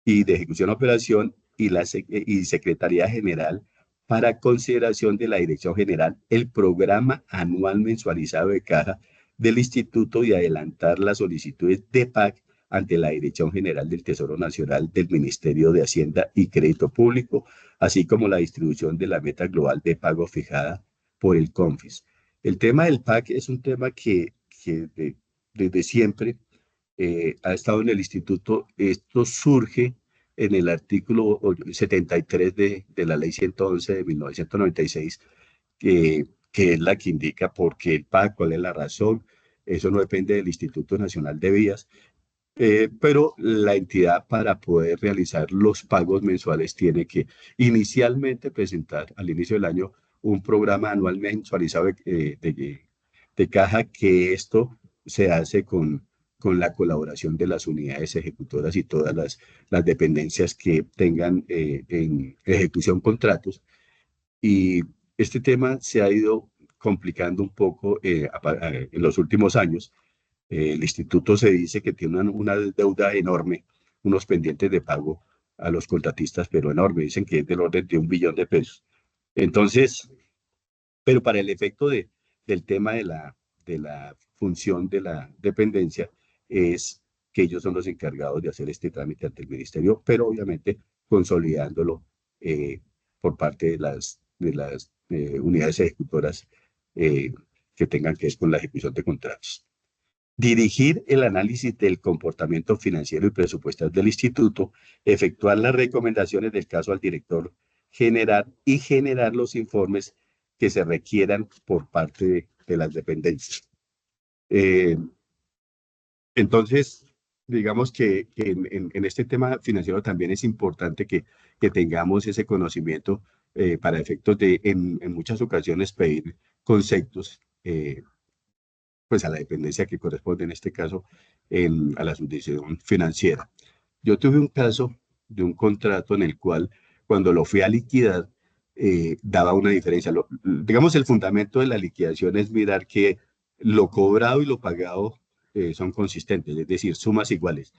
y de ejecución de operación y Secretaría General para consideración de la Dirección General el programa anual mensualizado de caja del Instituto y adelantar las solicitudes de PAC ante la Dirección General del Tesoro Nacional del Ministerio de Hacienda y Crédito Público, así como la distribución de la meta global de pago fijada por el CONFIS. El tema del PAC es un tema que desde siempre ha estado en el instituto. Esto surge en el artículo 73 de la Ley 111 de 1996, que es la que indica por qué el PAC, cuál es la razón. Eso no depende del Instituto Nacional de Vías, pero la entidad, para poder realizar los pagos mensuales, tiene que inicialmente presentar al inicio del año un programa anual mensualizado de caja, que esto se hace con la colaboración de las unidades ejecutoras y todas las dependencias que tengan en ejecución contratos. Y este tema se ha ido complicando un poco en los últimos años. El instituto se dice que tiene una deuda enorme, unos pendientes de pago a los contratistas, pero enorme. Dicen que es del orden de 1 billón de pesos. Entonces, pero para el efecto del tema de la función de la dependencia, es que ellos son los encargados de hacer este trámite ante el ministerio, pero obviamente consolidándolo por parte de las unidades ejecutoras que tengan que ver con la ejecución de contratos. Dirigir el análisis del comportamiento financiero y presupuestal del instituto, efectuar las recomendaciones del caso al director general y generar los informes que se requieran por parte de las dependencias. Entonces, digamos que en este tema financiero también es importante que tengamos ese conocimiento para efectos de, en muchas ocasiones, pedir conceptos pues a la dependencia que corresponde en este caso a la subdirección financiera. Yo tuve un caso de un contrato en el cual, cuando lo fui a liquidar, daba una diferencia. Digamos, el fundamento de la liquidación es mirar que lo cobrado y lo pagado son consistentes, es decir, sumas iguales.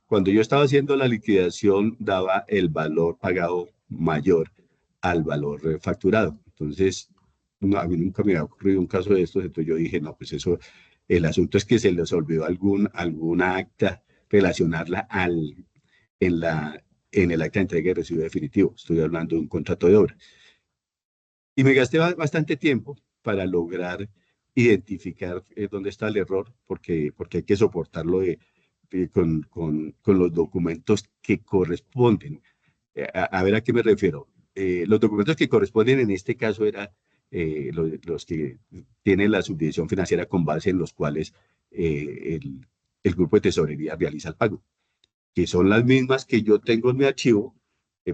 Cuando yo estaba haciendo la liquidación, daba el valor pagado mayor al valor facturado. Entonces, a mí nunca me había ocurrido un caso de estos, entonces yo dije, no, pues eso, el asunto es que se les olvidó alguna acta relacionarla en el acta de entrega y recibo definitivo. Estoy hablando de un contrato de obra. Y me gasté bastante tiempo para lograr identificar dónde está el error, porque hay que soportarlo con los documentos que corresponden. A ver a qué me refiero. Los documentos que corresponden en este caso eran los que tiene la subdirección financiera, con base en los cuales el grupo de tesorería realiza el pago, que son las mismas que yo tengo en mi archivo,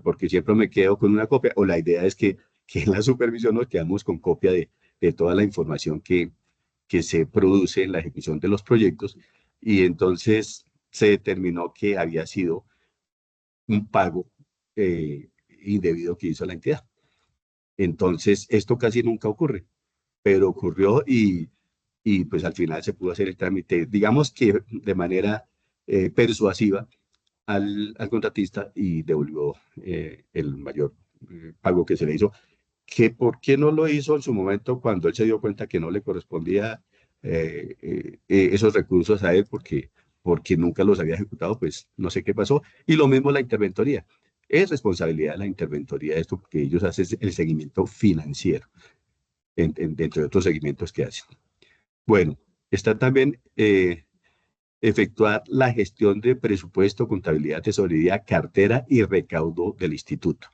porque siempre me quedo con una copia, o la idea es que en la supervisión nos quedamos con copia de toda la información que se produce en la ejecución de los proyectos, y entonces se determinó que había sido un pago indebido que hizo la entidad. Entonces, esto casi nunca ocurre, pero ocurrió y pues al final se pudo hacer el trámite, digamos que de manera persuasiva al contratista y devolvió el mayor pago que se le hizo. Que ¿por qué no lo hizo en su momento cuando él se dio cuenta que no le correspondía esos recursos a él porque nunca los había ejecutado? Pues no sé qué pasó. Y lo mismo la interventoría. Es responsabilidad de la interventoría esto porque ellos hacen el seguimiento financiero dentro de otros seguimientos que hacen. Bueno, está también efectuar la gestión de presupuesto, contabilidad, tesorería, cartera y recaudo del instituto.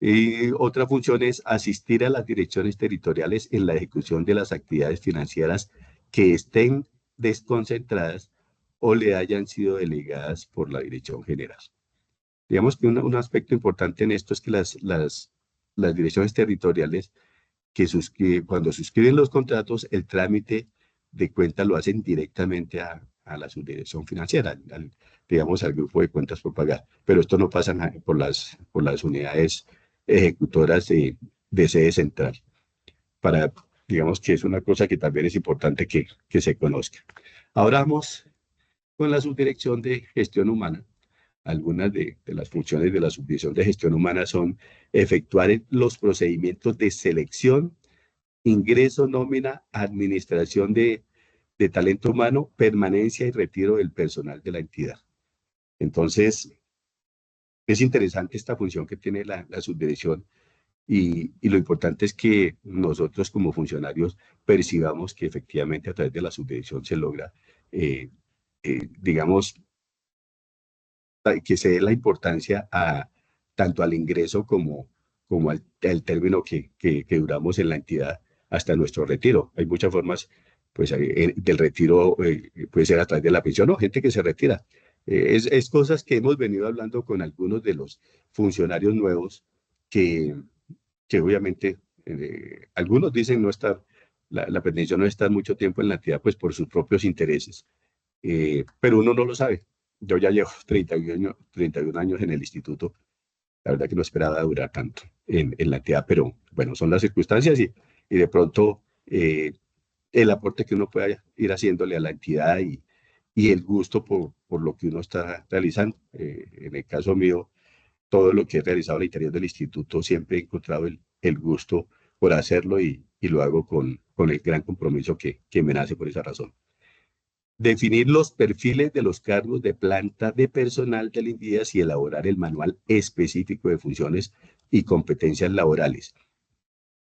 Y otra función es asistir a las direcciones territoriales en la ejecución de las actividades financieras que estén desconcentradas o le hayan sido delegadas por la dirección general. Digamos que un aspecto importante en esto es que las direcciones territoriales que cuando suscriben los contratos, el trámite de cuentas lo hacen directamente a la subdirección financiera, digamos al grupo de cuentas por pagar. Pero esto no pasa por las unidades ejecutoras de sede central. Digamos que es una cosa que también es importante que se conozca. Ahora vamos con la subdirección de gestión humana. Algunas de las funciones de la subdirección de gestión humana son efectuar los procedimientos de selección, ingreso, nómina, administración de talento humano, permanencia y retiro del personal de la entidad. Entonces, es interesante esta función que tiene la subdirección y lo importante es que nosotros como funcionarios percibamos que efectivamente a través de la subdirección se logra, digamos, que se dé la importancia tanto al ingreso como al término que duramos en la entidad hasta nuestro retiro. Hay muchas formas pues, del retiro, puede ser a través de la pensión o gente que se retira. Es cosas que hemos venido hablando con algunos de los funcionarios nuevos que obviamente algunos dicen no estar, la pretensión no estar mucho tiempo en la entidad pues por sus propios intereses, pero uno no lo sabe. Yo ya llevo 31 años en el instituto. La verdad que no esperaba durar tanto en la entidad, pero bueno, son las circunstancias y de pronto el aporte que uno pueda ir haciéndole a la entidad y el gusto por lo que uno está realizando. En el caso mío, todo lo que he realizado al interior del instituto, siempre he encontrado el gusto por hacerlo y lo hago con el gran compromiso que me nace por esa razón. Definir los perfiles de los cargos de planta de personal del INVIAS y elaborar el manual específico de funciones y competencias laborales.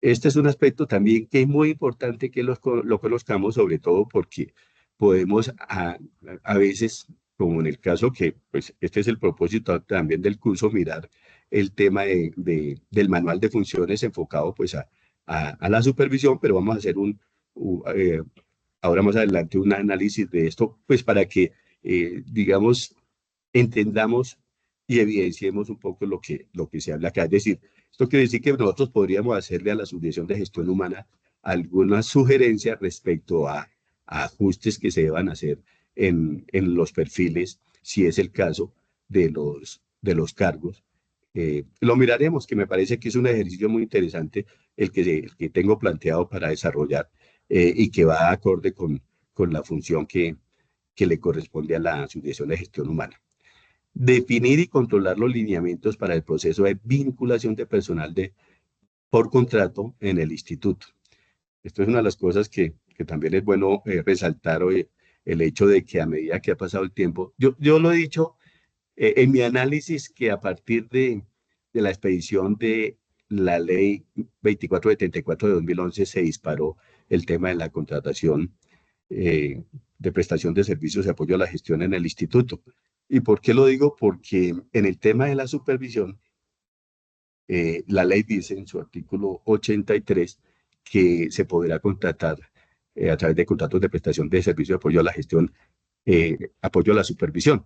Este es un aspecto también que es muy importante que lo conozcamos, sobre todo porque podemos a veces, como en el caso que, pues este es el propósito también del curso, mirar el tema del manual de funciones enfocado pues a la supervisión, pero vamos a hacer ahora más adelante un análisis de esto, pues para que, digamos, entendamos y evidenciemos un poco lo que se habla acá. Es decir, esto quiere decir que nosotros podríamos hacerle a la subdirección de gestión humana algunas sugerencias respecto a ajustes que se deban hacer en los perfiles, si es el caso de los cargos. Lo miraremos, que me parece que es un ejercicio muy interesante el que tengo planteado para desarrollar y que va acorde con la función que le corresponde a la subdirección de gestión humana. Definir y controlar los lineamientos para el proceso de vinculación de personal por contrato en el instituto. Esto es una de las cosas que también es bueno resaltar hoy, el hecho de que a medida que ha pasado el tiempo, yo lo he dicho en mi análisis que a partir de la expedición de la ley 2474 de 2011 se disparó el tema de la contratación de prestación de servicios de apoyo a la gestión en el instituto. ¿Y por qué lo digo? Porque en el tema de la supervisión, la ley dice en su artículo 83 que se podrá contratar a través de contratos de prestación de servicios de apoyo a la gestión, apoyo a la supervisión.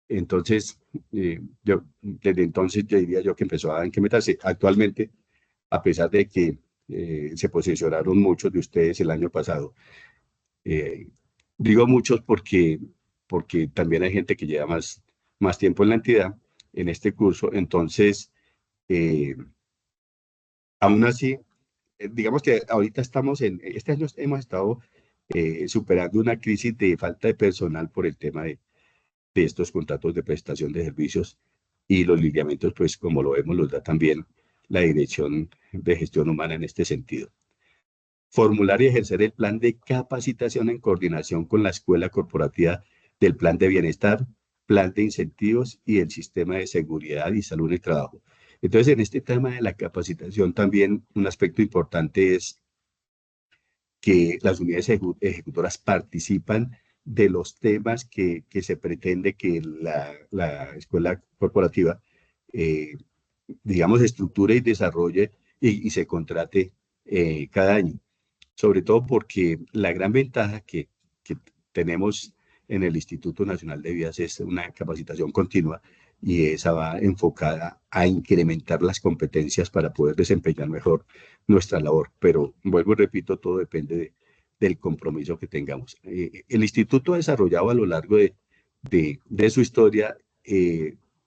Entonces, desde entonces yo diría yo que empezó a incrementarse. Actualmente, a pesar de que se posicionaron muchos de ustedes el año pasado, digo muchos porque también hay gente que lleva más más tiempo en la entidad, en este curso. Entonces, aún así, digamos que ahorita este año hemos estado superando una crisis de falta de personal por el tema de estos contratos de prestación de servicios y los lineamientos, pues como lo vemos, los da también la Dirección de Gestión Humana en este sentido. Formular y ejercer el plan de capacitación en coordinación con la escuela corporativa del plan de bienestar, plan de incentivos y el sistema de seguridad y salud en el trabajo. Entonces, en este tema de la capacitación también un aspecto importante es que las unidades ejecutoras participan de los temas que se pretende que la escuela corporativa, digamos, estructure y desarrolle y se contrate cada año. Sobre todo porque la gran ventaja que tenemos en el Instituto Nacional de Vías es una capacitación continua y esa va enfocada a incrementar las competencias para poder desempeñar mejor nuestra labor. Pero vuelvo y repito, todo depende del compromiso que tengamos. El instituto ha desarrollado a lo largo de su historia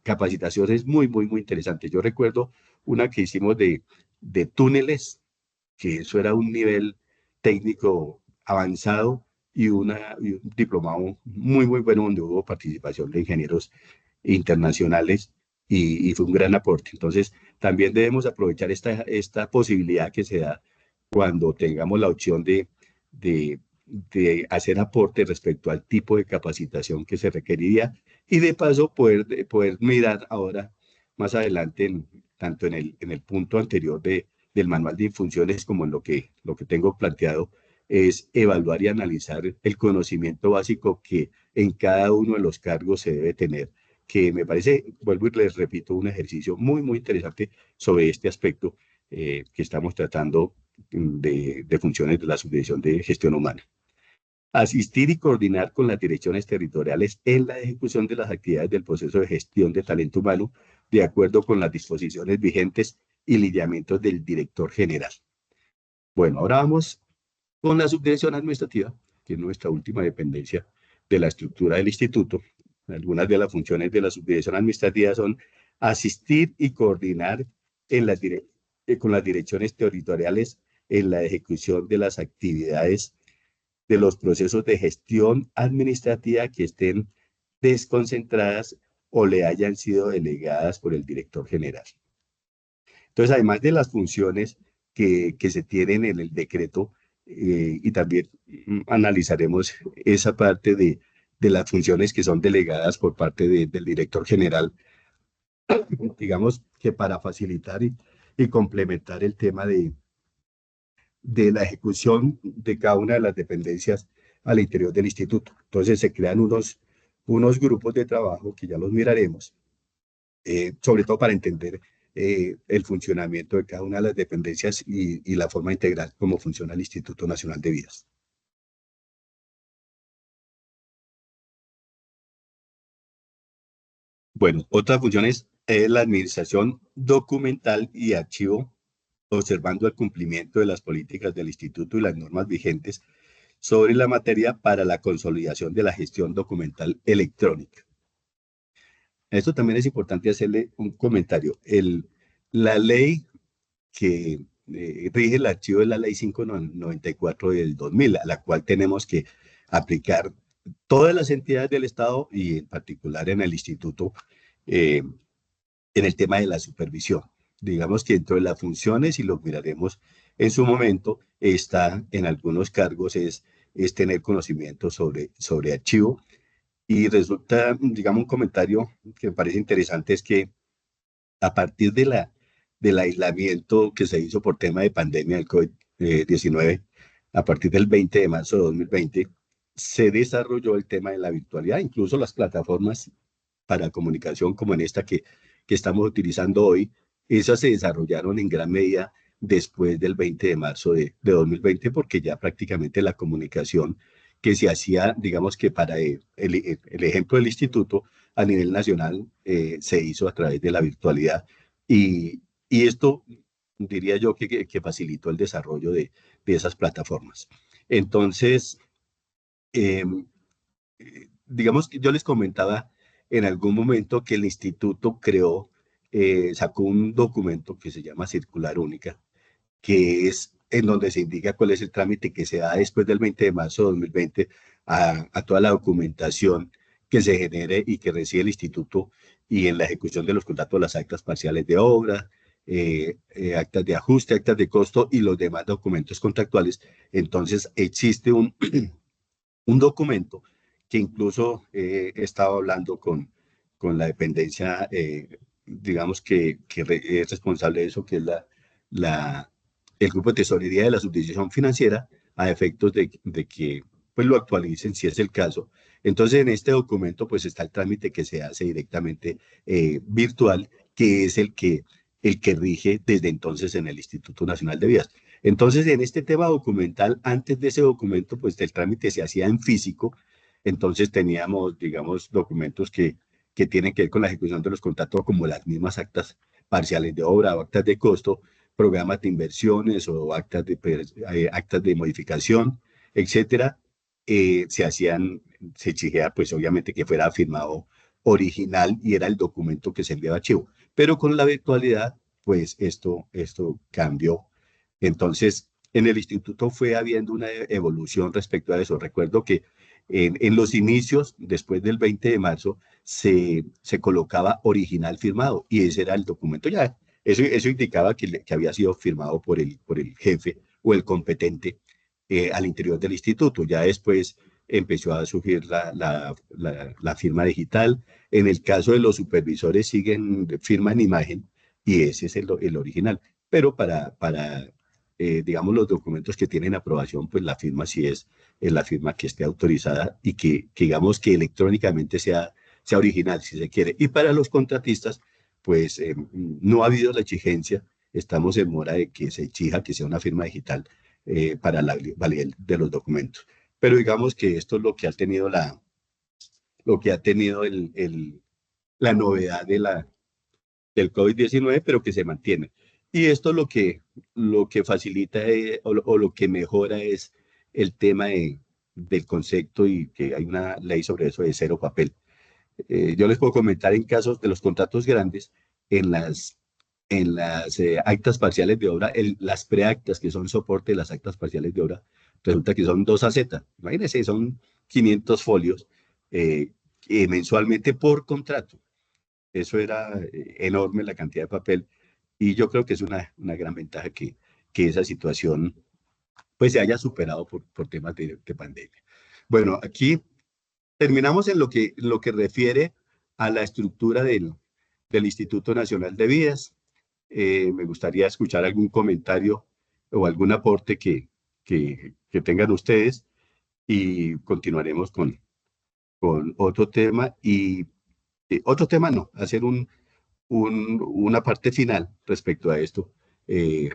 capacitaciones muy interesantes. Yo recuerdo una que hicimos de túneles, que eso era un nivel técnico avanzado y un diplomado muy bueno donde hubo participación de ingenieros internacionales y fue un gran aporte. Entonces, también debemos aprovechar esta posibilidad que se da cuando tengamos la opción de hacer aporte respecto al tipo de capacitación que se requeriría y de paso poder mirar ahora más adelante, tanto en el punto anterior del manual de funciones como en lo que tengo planteado, es evaluar y analizar el conocimiento básico que en cada uno de los cargos se debe tener, que me parece, vuelvo y les repito, un ejercicio muy interesante sobre este aspecto que estamos tratando de funciones de la Subdirección de Gestión Humana. Asistir y coordinar con las direcciones territoriales en la ejecución de las actividades del proceso de gestión de talento humano, de acuerdo con las disposiciones vigentes y lineamientos del director general. Bueno, ahora vamos con la subdirección administrativa, que es nuestra última dependencia de la estructura del instituto. Algunas de las funciones de la subdirección administrativa son asistir y coordinar con las direcciones territoriales en la ejecución de las actividades de los procesos de gestión administrativa que estén desconcentradas o le hayan sido delegadas por el director general. Entonces, además de las funciones que se tienen en el decreto, y también analizaremos esa parte de las funciones que son delegadas por parte del director general, digamos que para facilitar y complementar el tema de la ejecución de cada una de las dependencias al interior del instituto. Entonces se crean unos grupos de trabajo que ya los miraremos, sobre todo para entender el funcionamiento de cada una de las dependencias y la forma integral como funciona el Instituto Nacional de Vías. Bueno, otra función es la administración documental y archivo, observando el cumplimiento de las políticas del instituto y las normas vigentes sobre la materia para la consolidación de la gestión documental electrónica. Esto también es importante hacerle un comentario. La ley que rige el archivo es la ley 594 del 2000, a la cual tenemos que aplicar todas las entidades del Estado y en particular en el instituto en el tema de la supervisión. Digamos que dentro de las funciones, y lo miraremos en su momento, está en algunos cargos es tener conocimiento sobre archivo. Y resulta, digamos, un comentario que me parece interesante es que a partir del aislamiento que se hizo por tema de pandemia del COVID-19, a partir del 20 de marzo de 2020, se desarrolló el tema de la virtualidad, incluso las plataformas para comunicación como en esta que estamos utilizando hoy, esas se desarrollaron en gran medida después del 20 de marzo de 2020, porque ya prácticamente la comunicación que se hacía, digamos que para el ejemplo del instituto a nivel nacional, se hizo a través de la virtualidad. Y esto diría yo que facilitó el desarrollo de esas plataformas. Entonces, digamos que yo les comentaba en algún momento que el instituto creó, sacó un documento que se llama Circular Única, que es en donde se indica cuál es el trámite que se da después del 20 de marzo de 2020 a toda la documentación que se genere y que recibe el instituto y en la ejecución de los contratos, las actas parciales de obra, actas de ajuste, actas de costo y los demás documentos contractuales. Entonces existe un documento que incluso he estado hablando con la dependencia, digamos que es responsable de eso, que es la, el Grupo de Tesorería de la Subdivisión Financiera, a efectos de que pues lo actualicen si es el caso. Entonces, en este documento pues está el trámite que se hace directamente virtual, que es el que rige desde entonces en el Instituto Nacional de Vías. Entonces, en este tema documental, antes de ese documento, pues el trámite se hacía en físico, entonces teníamos, digamos, documentos que tienen que ver con la ejecución de los contratos, como las mismas actas parciales de obra o actas de costo, programas de inversiones o actas de modificación, etcétera. Se hacían, se exigía, pues obviamente que fuera firmado original y era el documento que se enviaba a archivo. Pero con la virtualidad, pues esto cambió. Entonces, en el instituto fue habiendo una evolución respecto a eso. Recuerdo que en los inicios, después del 20 de marzo, se colocaba original firmado y ese era el documento ya. Eso indicaba que había sido firmado por el jefe o el competente al interior del instituto. Ya después empezó a surgir la firma digital. En el caso de los supervisores siguen firma en imagen y ese es el original. Pero digamos, los documentos que tienen aprobación, pues la firma sí es la firma que esté autorizada y que digamos que electrónicamente sea original, si se quiere. Y para los contratistas, pues no ha habido la exigencia, estamos en mora de que se exija que sea una firma digital para la validez de los documentos. Pero digamos que esto es lo que ha tenido lo que ha tenido la novedad del COVID-19, pero que se mantiene. Y esto lo que facilita o lo que mejora es el tema del concepto y que hay una ley sobre eso de cero papel. Yo les puedo comentar en casos de los contratos grandes, en las actas parciales de obra, las preactas que son soporte de las actas parciales de obra, resulta que son 2 Z. Imagínense, son 500 folios mensualmente por contrato. Eso era enorme la cantidad de papel y yo creo que es una gran ventaja que esa situación pues se haya superado por temas de pandemia. Bueno, aquí terminamos en lo que refiere a la estructura del Instituto Nacional de Vías. Me gustaría escuchar algún comentario o algún aporte que tengan ustedes y continuaremos con otro tema y otro tema no, hacer una parte final respecto a esto eh,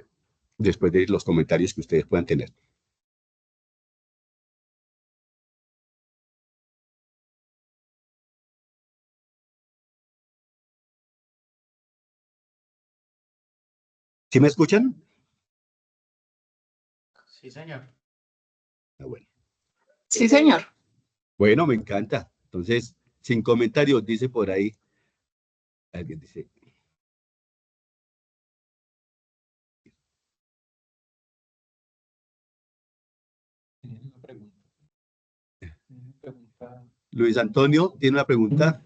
después de los comentarios que ustedes puedan tener. ¿Sí me escuchan? Sí, señor. Ah, bueno. Sí, señor. Bueno, me encanta. Entonces, sin comentarios, dice por ahí, alguien dice, Luis Antonio tiene una pregunta,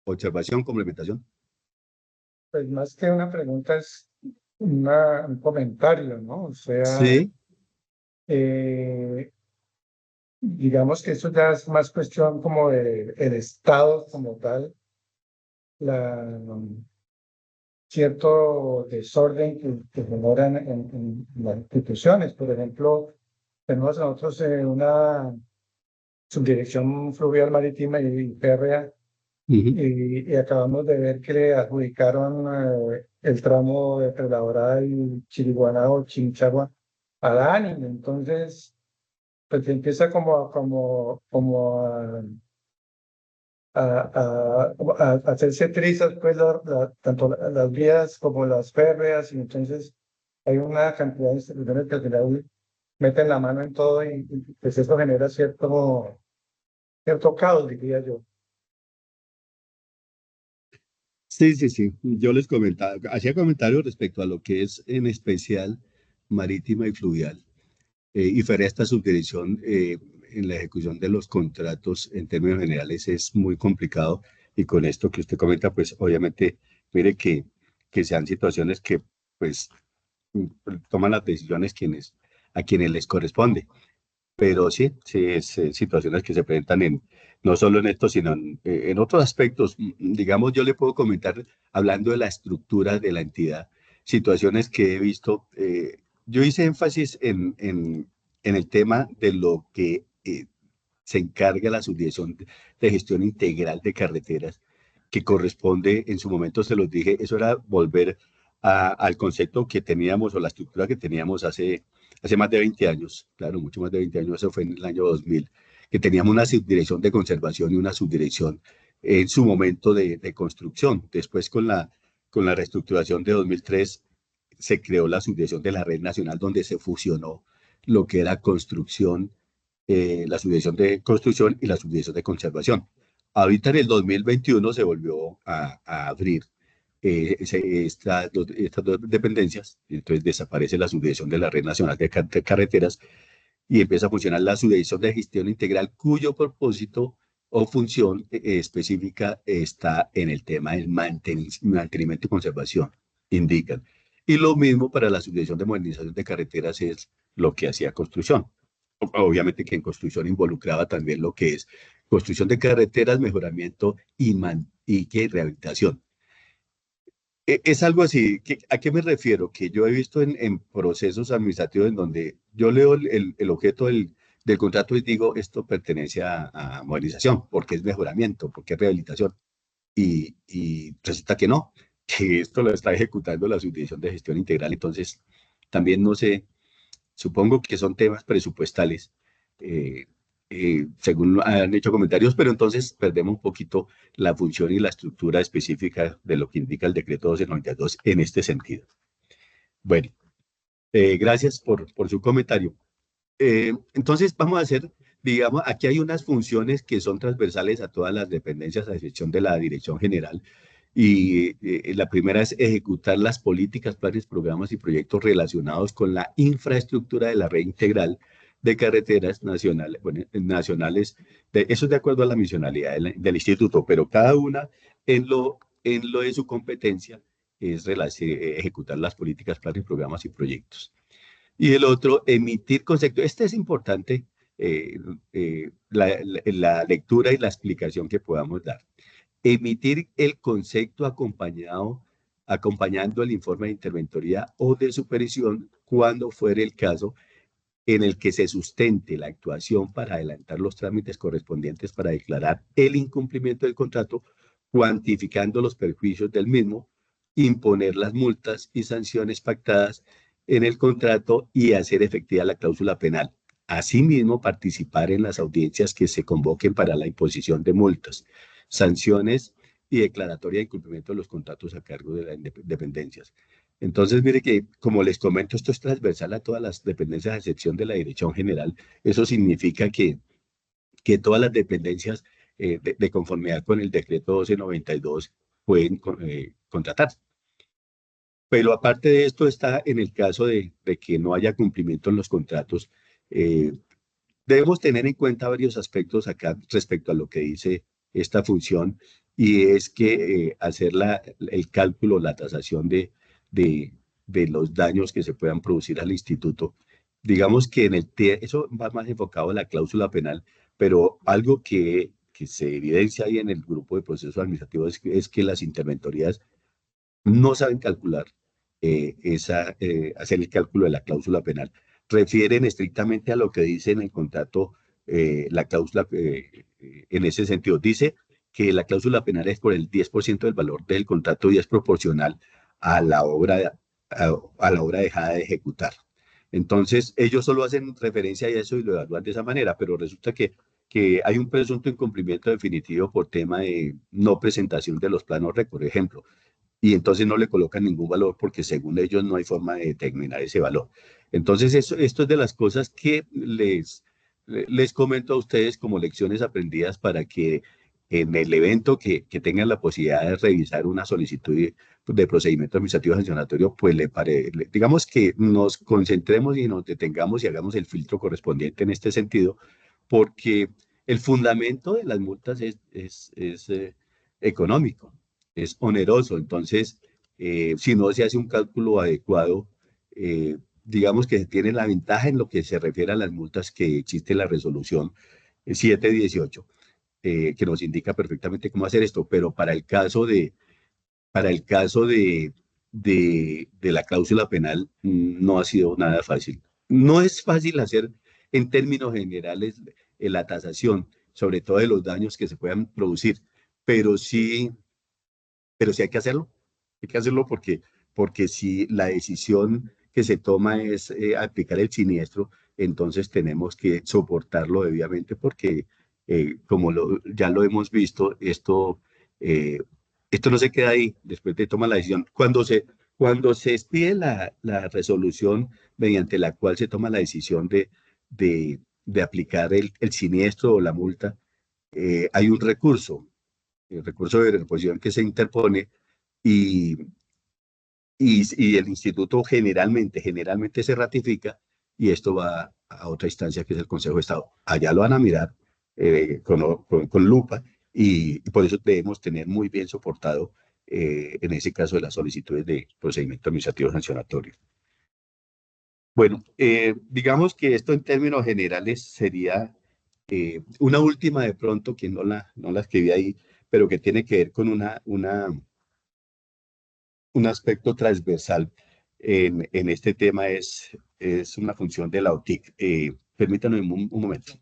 observación, complementación. Pues más que una pregunta es un comentario, ¿no? O sea, Sí, digamos que eso ya es más cuestión como de el Estado como tal, la, cierto desorden que generan en las instituciones. Por ejemplo, tenemos nosotros una subdirección fluvial marítima y férrea y acabamos de ver que le adjudicaron el tramo de La Dorada y Chiriguaná o Chinchagua a Dani. Entonces, pues empieza a hacerse trizas, pues, tanto las vías como las férreas, y entonces hay una cantidad de instituciones que al final meten la mano en todo y pues eso genera cierto caos, diría yo. Sí, sí, sí. Yo les comentaba, hacía comentarios respecto a lo que es en especial marítima y fluvial. Y fuera esta subdirección en la ejecución de los contratos en términos generales es muy complicado. Y con esto que usted comenta, pues obviamente, mire que sean situaciones que pues toman las decisiones a quienes les corresponde. Pero sí, sí, es situaciones que se presentan no solo en esto, sino en otros aspectos. Digamos, yo le puedo comentar, hablando de la estructura de la entidad, situaciones que he visto. Yo hice énfasis en el tema de lo que se encarga la subdirección de gestión integral de carreteras, que corresponde, en su momento se los dije, eso era volver al concepto que teníamos o la estructura que teníamos hace más de 20 años, claro, mucho más de 20 años, eso fue en el año 2000, que teníamos una subdirección de conservación y una subdirección en su momento de construcción. Después con la reestructuración de 2003 se creó la subdirección de la Red Nacional, donde se fusionó lo que era construcción, la subdirección de construcción y la subdirección de conservación. Ahorita en el 2021 se volvió a abrir estas dos dependencias, entonces desaparece la subdirección de la Red Nacional de Carreteras y empieza a funcionar la subdirección de gestión integral, cuyo propósito o función específica está en el tema del mantenimiento y conservación, indican. Y lo mismo para la subdirección de modernización de carreteras es lo que hacía construcción. Obviamente que en construcción involucraba también lo que es construcción de carreteras, mejoramiento y que rehabilitación. Es algo así. ¿A qué me refiero? Que yo he visto en procesos administrativos en donde yo leo el objeto del contrato y digo, esto pertenece a modernización, porque es mejoramiento, porque es rehabilitación. Y resulta que no, que esto lo está ejecutando la Subdirección de Gestión Integral. Entonces, también no sé, supongo que son temas presupuestales, eh, según han hecho comentarios, pero entonces perdemos un poquito la función y la estructura específica de lo que indica el decreto 1292 en este sentido. Bueno, gracias por su comentario. Entonces vamos a hacer, digamos, aquí hay unas funciones que son transversales a todas las dependencias, a excepción de la Dirección General. Y la primera es ejecutar las políticas, planes, programas y proyectos relacionados con la infraestructura de la red integral de carreteras nacionales, bueno, nacionales. Eso es de acuerdo a la misionalidad del instituto, pero cada una en lo de su competencia es ejecutar las políticas, planes, programas y proyectos. Y el otro, emitir conceptos. Este es importante, la lectura y la explicación que podamos dar. Emitir el concepto acompañando el informe de interventoría o de supervisión cuando fuere el caso en el que se sustente la actuación para adelantar los trámites correspondientes para declarar el incumplimiento del contrato, cuantificando los perjuicios del mismo, imponer las multas y sanciones pactadas en el contrato y hacer efectiva la cláusula penal. Asimismo, participar en las audiencias que se convoquen para la imposición de multas, sanciones y declaratoria de incumplimiento de los contratos a cargo de las dependencias. Entonces, mire que, como les comento, esto es transversal a todas las dependencias, a excepción de la Dirección General. Eso significa que todas las dependencias de conformidad con el decreto 1292 pueden contratar. Pero aparte de esto está en el caso de que no haya cumplimiento en los contratos. Debemos tener en cuenta varios aspectos acá respecto a lo que dice esta función, y es que hacer el cálculo, la tasación de los daños que se puedan producir al instituto. Digamos que eso va más enfocado a la cláusula penal, pero algo que se evidencia ahí en el grupo de procesos administrativos es que las interventorías no saben calcular, hacer el cálculo de la cláusula penal. Refieren estrictamente a lo que dice en el contrato, la cláusula, en ese sentido. Dice que la cláusula penal es por el 10% del valor del contrato y es proporcional a la obra, a la obra dejada de ejecutar. Entonces, ellos solo hacen referencia a eso y lo evalúan de esa manera, pero resulta que hay un presunto incumplimiento definitivo por tema de no presentación de los planos, por ejemplo, y entonces no le colocan ningún valor porque según ellos no hay forma de determinar ese valor. Entonces esto es de las cosas que les comento a ustedes como lecciones aprendidas para que en el evento que tengan la posibilidad de revisar una solicitud de procedimiento administrativo sancionatorio, pues digamos que nos concentremos y nos detengamos y hagamos el filtro correspondiente en este sentido, porque el fundamento de las multas es económico, es oneroso. Entonces, si no se hace un cálculo adecuado, digamos que se tiene la ventaja en lo que se refiere a las multas que existe en la resolución 718, que nos indica perfectamente cómo hacer esto, pero para el caso de la cláusula penal no ha sido nada fácil. No es fácil hacer en términos generales la tasación, sobre todo de los daños que se puedan producir, pero sí hay que hacerlo. Hay que hacerlo porque si la decisión que se toma es aplicar el siniestro, entonces tenemos que soportarlo debidamente porque, como ya lo hemos visto, esto no se queda ahí después de tomar la decisión. Cuando se expide la resolución mediante la cual se toma la decisión de aplicar el siniestro o la multa, hay un recurso, el recurso de reposición que se interpone y, y el instituto generalmente se ratifica y esto va a otra instancia que es el Consejo de Estado. Allá lo van a mirar con lupa y por eso debemos tener muy bien soportado en ese caso de las solicitudes de procedimiento administrativo sancionatorio. Bueno, digamos que esto en términos generales sería una última de pronto, que no la escribí ahí, pero que tiene que ver con un aspecto transversal en este tema es una función de la OTIC. Permítanme un momento.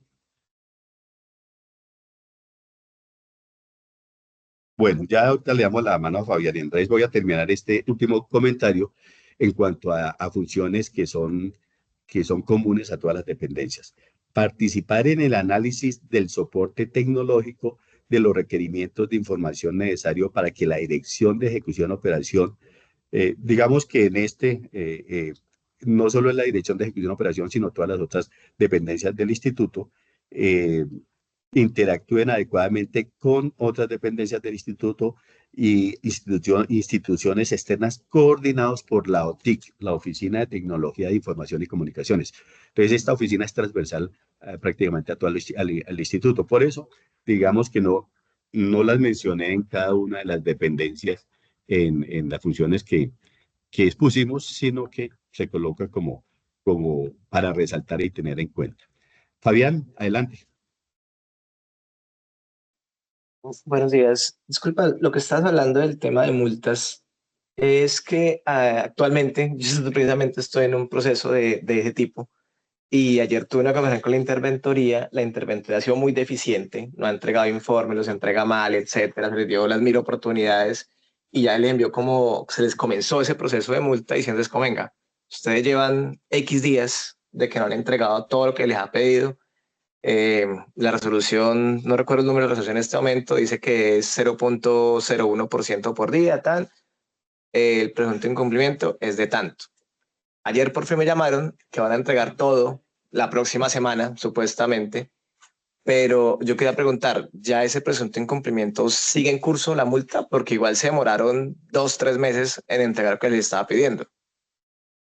Bueno, ya ahorita le damos la mano a Fabián. Entonces voy a terminar este último comentario en cuanto a funciones que son comunes a todas las dependencias. Participar en el análisis del soporte tecnológico de los requerimientos de información necesario para que la Dirección de Ejecución Operación, digamos que en no solo en la Dirección de Ejecución Operación, sino todas las otras dependencias del instituto, interactúen adecuadamente con otras dependencias del instituto y instituciones externas coordinados por la OTIC, la Oficina de Tecnología de Información y Comunicaciones. Entonces, esta oficina es transversal prácticamente a todo al instituto. Por eso, digamos que no las mencioné en cada una de las dependencias en las funciones que expusimos, sino que se coloca como para resaltar y tener en cuenta. Fabián, adelante. Buenos días. Disculpa, lo que estás hablando del tema de multas es que actualmente, yo precisamente estoy en un proceso de ese tipo y ayer tuve una conversación con la interventoría ha sido muy deficiente, no ha entregado informes, los entrega mal, etcétera, se les dio las 1000 oportunidades y ya le envió como se les comenzó ese proceso de multa diciéndoles como venga, ustedes llevan X días de que no han entregado todo lo que les ha pedido. La resolución, no recuerdo el número de resolución en este momento, dice que es 0.01% por día, tal. El presunto incumplimiento es de tanto. Ayer por fin me llamaron que van a entregar todo la próxima semana, supuestamente, pero yo quería preguntar, ¿ya ese presunto incumplimiento sigue en curso la multa? Porque igual se demoraron 2-3 meses en entregar lo que les estaba pidiendo.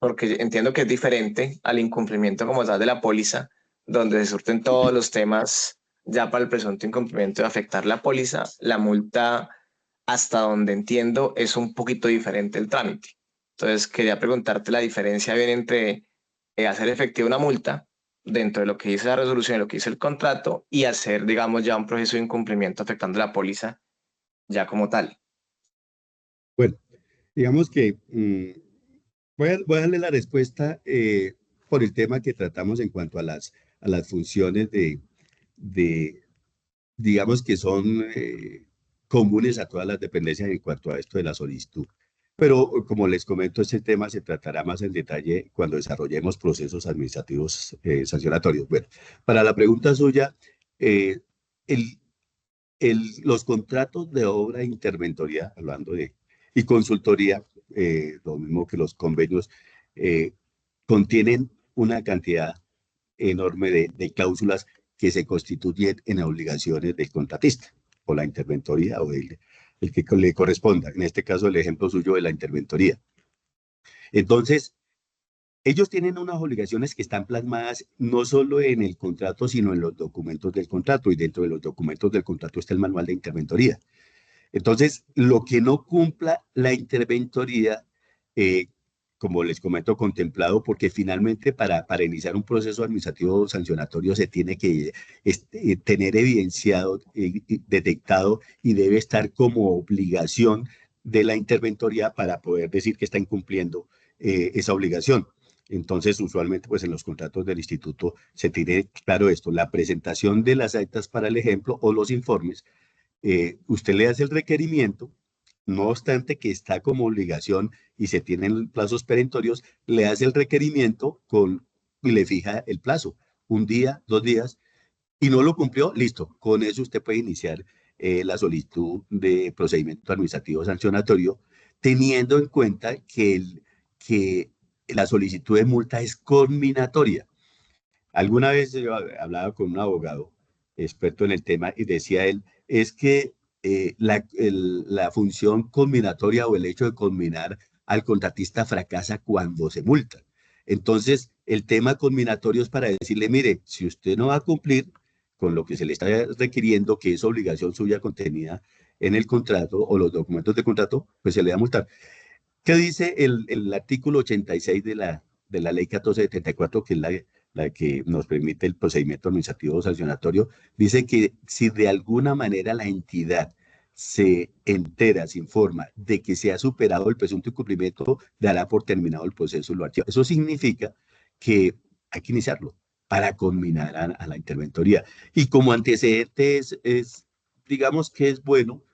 Porque entiendo que es diferente al incumplimiento como tal de la póliza, donde se surten todos los temas ya para el presunto incumplimiento de afectar la póliza. La multa, hasta donde entiendo, es un poquito diferente el trámite. Entonces, quería preguntarte la diferencia bien entre hacer efectiva una multa dentro de lo que dice la resolución y lo que dice el contrato y hacer, digamos, ya un proceso de incumplimiento afectando la póliza ya como tal. Bueno, digamos que voy a darle la respuesta por el tema que tratamos en cuanto a las funciones de digamos que son comunes a todas las dependencias en cuanto a esto de la solicitud. Pero como les comento, este tema se tratará más en detalle cuando desarrollemos procesos administrativos sancionatorios. Bueno, para la pregunta suya, eh, el, los contratos de obra e interventoría, hablando y consultoría, lo mismo que los convenios, eh, contienen una cantidad enorme de cláusulas que se constituyen en obligaciones del contratista. o la interventoría o el que le corresponda. En este caso, el ejemplo suyo de la interventoría. Entonces, ellos tienen unas obligaciones que están plasmadas no solo en el contrato, sino en los documentos del contrato. Y dentro de los documentos del contrato está el manual de interventoría. Entonces, lo que no cumpla la interventoría, como les comento, contemplado, porque finalmente para iniciar un proceso administrativo sancionatorio se tiene que tener evidenciado, detectado y debe estar como obligación de la interventoría para poder decir que está incumpliendo esa obligación. Entonces, usualmente, pues en los contratos del instituto se tiene claro esto, la presentación de las actas para el ejemplo o los informes. Usted le hace el requerimiento, no obstante que está como obligación y se tienen plazos perentorios, le hace el requerimiento y le fija el plazo, 1 día, 2 días, y no lo cumplió, listo. Con eso usted puede iniciar la solicitud de procedimiento administrativo sancionatorio, teniendo en cuenta que la solicitud de multa es conminatoria. Alguna vez yo hablaba con un abogado experto en el tema y decía él, es que la función conminatoria o el hecho de conminar al contratista fracasa cuando se multa. Entonces, el tema conminatorio es para decirle, mire, si usted no va a cumplir con lo que se le está requiriendo, que es obligación suya contenida en el contrato o los documentos de contrato, pues se le va a multar. ¿Qué dice el artículo 86 de la ley 1474, que es la que nos permite el procedimiento administrativo sancionatorio? Dice que si de alguna manera la entidad se entera, se informa de que se ha superado el presunto incumplimiento, dará por terminado el proceso y lo archiva. Eso significa que hay que iniciarlo para conminar a la interventoría. Y como antecedente digamos que es bueno,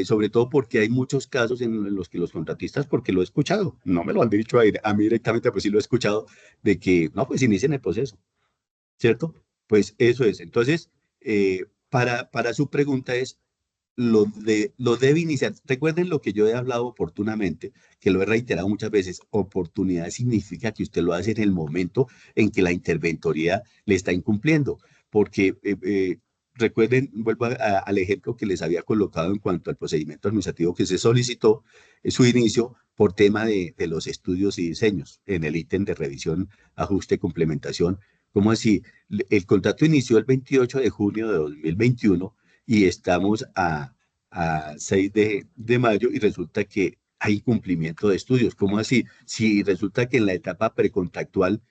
sobre todo porque hay muchos casos en los que los contratistas, porque lo he escuchado, no me lo han dicho a mí directamente, pero sí lo he escuchado, de que, no, pues inicien el proceso, ¿cierto? Pues eso es. Entonces, para su pregunta es, lo debe iniciar. Recuerden lo que yo he hablado oportunamente, que lo he reiterado muchas veces, oportunidad significa que usted lo hace en el momento en que la interventoría le está incumpliendo, porque recuerden, vuelvo al ejemplo que les había colocado en cuanto al procedimiento administrativo que se solicitó su inicio por tema de los estudios y diseños en el ítem de revisión, ajuste, complementación. ¿Cómo así? El contrato inició el 28 de junio de 2021 y estamos a 6 de mayo y resulta que hay incumplimiento de estudios. ¿Cómo así? Si resulta que en la etapa precontractual,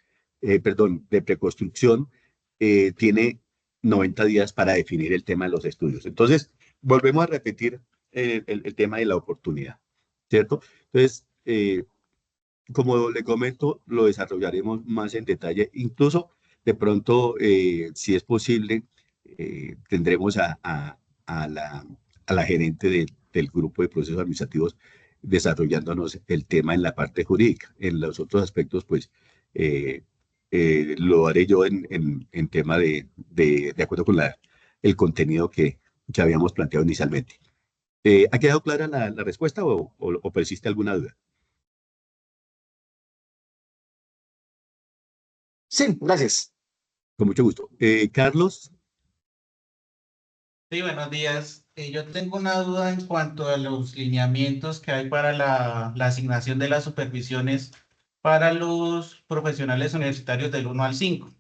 perdón, de preconstrucción, tiene 90 días para definir el tema de los estudios. Entonces, volvemos a repetir el tema de la oportunidad, ¿cierto? Entonces, como le comento, lo desarrollaremos más en detalle. Incluso, de pronto, si es posible, tendremos a la gerente del grupo de procesos administrativos desarrollándonos el tema en la parte jurídica. En los otros aspectos, pues, lo haré yo en tema de acuerdo con el contenido que habíamos planteado inicialmente. ¿Ha quedado clara la respuesta o persiste alguna duda? Sí, gracias. Con mucho gusto. Carlos, Sí, buenos días. Yo tengo una duda en cuanto a los lineamientos que hay para la asignación de las supervisiones para los profesionales universitarios del 1 al 5,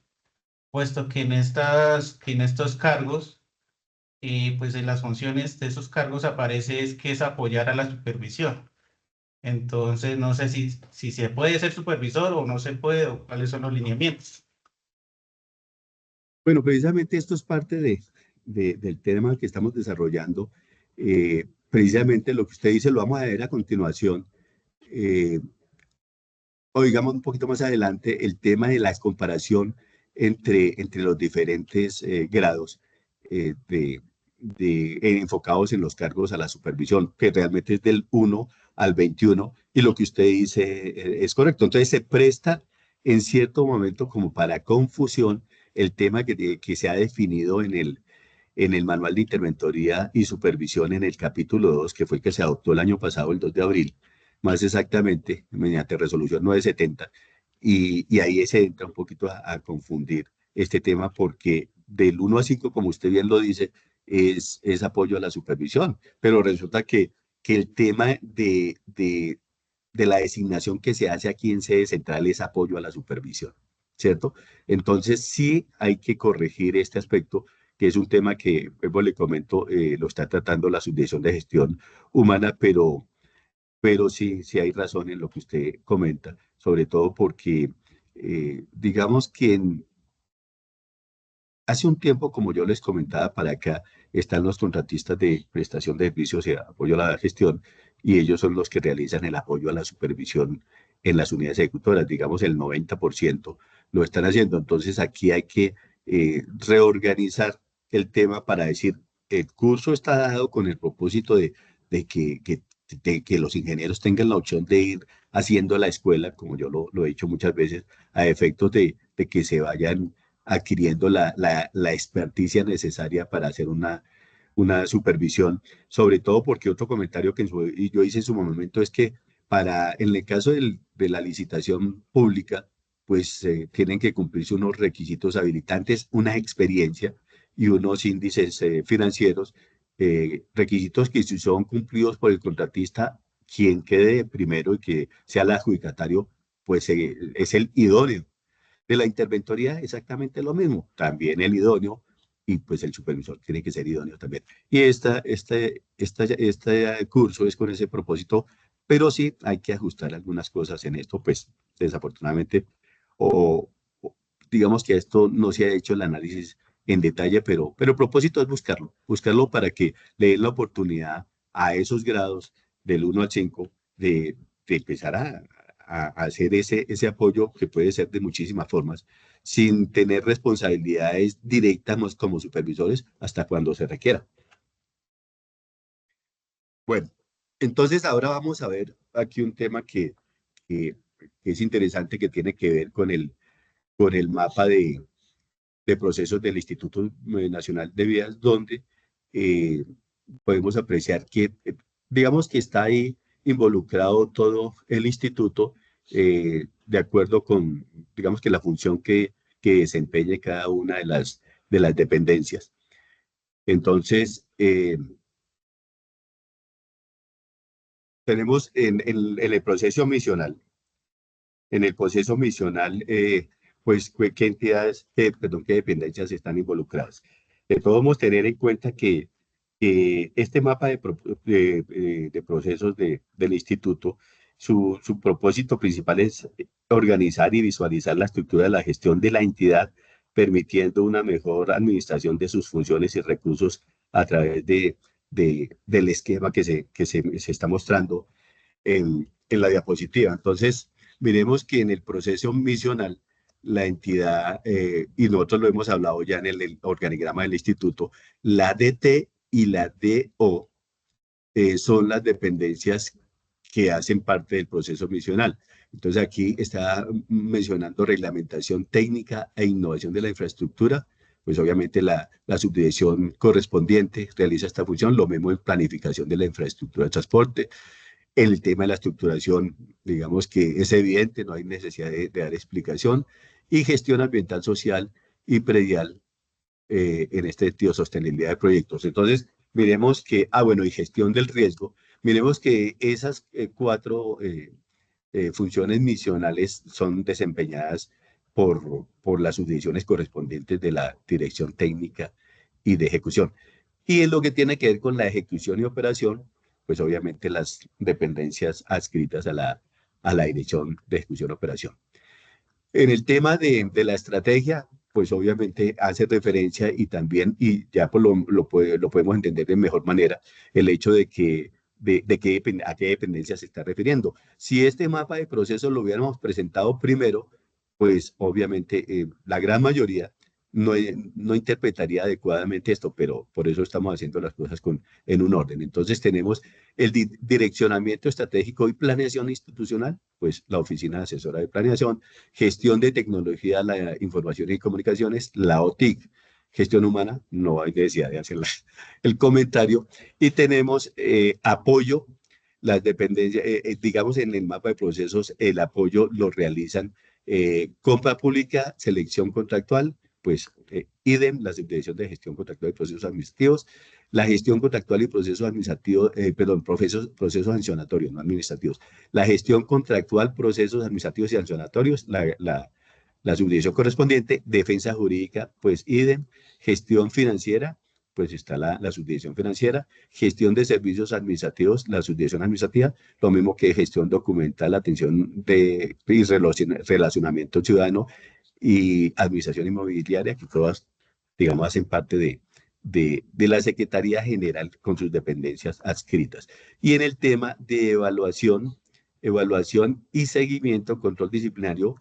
puesto que en estos cargos, pues en las funciones de esos cargos aparece que es apoyar a la supervisión. Entonces, no sé si se puede ser supervisor o no se puede, o cuáles son los lineamientos. bueno, precisamente esto es parte del tema que estamos desarrollando. Precisamente lo que usted dice lo vamos a ver a continuación. O digamos un poquito más adelante, el tema de la comparación entre los diferentes grados enfocados en los cargos a la supervisión, que realmente es del 1 al 21, y lo que usted dice es correcto. Entonces se presta en cierto momento como para confusión el tema que se ha definido en el manual de interventoría y supervisión en el capítulo 2, que fue el que se adoptó el año pasado, el 2 de abril, más exactamente, mediante resolución 970, y ahí se entra un poquito a confundir este tema porque del 1 a 5, como usted bien lo dice, es apoyo a la supervisión, pero resulta que el tema de la designación que se hace aquí en sede central es apoyo a la supervisión, ¿cierto? Entonces sí hay que corregir este aspecto, que es un tema que, pues le comento, lo está tratando la Subdirección de Gestión Humana, pero sí hay razón en lo que usted comenta, sobre todo porque digamos que hace un tiempo, como yo les comentaba, para acá están los contratistas de prestación de servicios y apoyo a la gestión, y ellos son los que realizan el apoyo a la supervisión en las unidades ejecutoras. Digamos, el 90% lo están haciendo. Entonces, aquí hay que reorganizar el tema para decir, el curso está dado con el propósito de que los ingenieros tengan la opción de ir haciendo la escuela, como yo lo he dicho muchas veces, a efectos de que se vayan adquiriendo la experticia necesaria para hacer una supervisión, sobre todo porque otro comentario que yo hice en su momento es que en el caso de la licitación pública, pues tienen que cumplirse unos requisitos habilitantes, una experiencia y unos índices financieros, requisitos que si son cumplidos por el contratista, quien quede primero y que sea el adjudicatario, pues es el idóneo. De la interventoría, exactamente lo mismo. También el idóneo y pues el supervisor tiene que ser idóneo también. Y este curso es con ese propósito, pero sí hay que ajustar algunas cosas en esto, pues desafortunadamente, o digamos que esto no se ha hecho el análisis en detalle, pero el propósito es buscarlo para que le den la oportunidad a esos grados del 1 al 5 de empezar a hacer ese apoyo que puede ser de muchísimas formas, sin tener responsabilidades directas como supervisores hasta cuando se requiera. Bueno, entonces ahora vamos a ver aquí un tema que es interesante, que tiene que ver con el mapa de procesos del Instituto Nacional de Vías, donde eh, podemos apreciar que, digamos que está ahí involucrado todo el instituto, de acuerdo con, digamos que la función que desempeñe cada una de las dependencias. Entonces, tenemos en el proceso misional, pues, qué entidades, perdón, qué dependencias están involucradas. Debemos tener en cuenta que este mapa de procesos del instituto, su propósito principal es organizar y visualizar la estructura de la gestión de la entidad, permitiendo una mejor administración de sus funciones y recursos a través del esquema que se está mostrando en la diapositiva. Entonces, miremos que en el proceso misional, la entidad, y nosotros lo hemos hablado ya en el organigrama del instituto, la DT y la DO son las dependencias que hacen parte del proceso misional. Entonces aquí está mencionando reglamentación técnica e innovación de la infraestructura. Pues obviamente la subdirección correspondiente realiza esta función, lo mismo en planificación de la infraestructura de transporte. El tema de la estructuración, digamos que es evidente, no hay necesidad de dar explicación. Y gestión ambiental, social y predial, en este sentido, sostenibilidad de proyectos. Entonces, miremos que, bueno, y gestión del riesgo, miremos que esas cuatro funciones misionales son desempeñadas por las subdivisiones correspondientes de la dirección técnica y de ejecución. Y en lo que tiene que ver con la ejecución y operación, pues obviamente las dependencias adscritas a la dirección de ejecución y operación. En el tema de la estrategia, pues obviamente hace referencia y también, y ya pues lo podemos entender de mejor manera, el hecho de que a qué dependencia se está refiriendo. Si este mapa de procesos lo hubiéramos presentado primero, pues obviamente la gran mayoría no interpretaría adecuadamente esto, pero por eso estamos haciendo las cosas en un orden. Entonces tenemos el direccionamiento estratégico y planeación institucional, pues la Oficina Asesora de Planeación, gestión de tecnología, la información y comunicaciones, la OTIC, gestión humana, no hay necesidad de hacer el comentario, y tenemos apoyo, las dependencias, digamos en el mapa de procesos, el apoyo lo realizan compra pública, selección contractual, pues idem, la subdirección de gestión contractual y procesos administrativos, la gestión contractual y procesos administrativos, perdón, procesos sancionatorios, no administrativos, la gestión contractual, procesos administrativos y sancionatorios, la subdirección correspondiente, defensa jurídica, pues idem, gestión financiera, pues está la subdirección financiera, gestión de servicios administrativos, la subdirección administrativa, lo mismo que gestión documental, atención y relacionamiento ciudadano y administración inmobiliaria, que todas, digamos, hacen parte de la Secretaría General con sus dependencias adscritas. Y en el tema de evaluación y seguimiento, control disciplinario,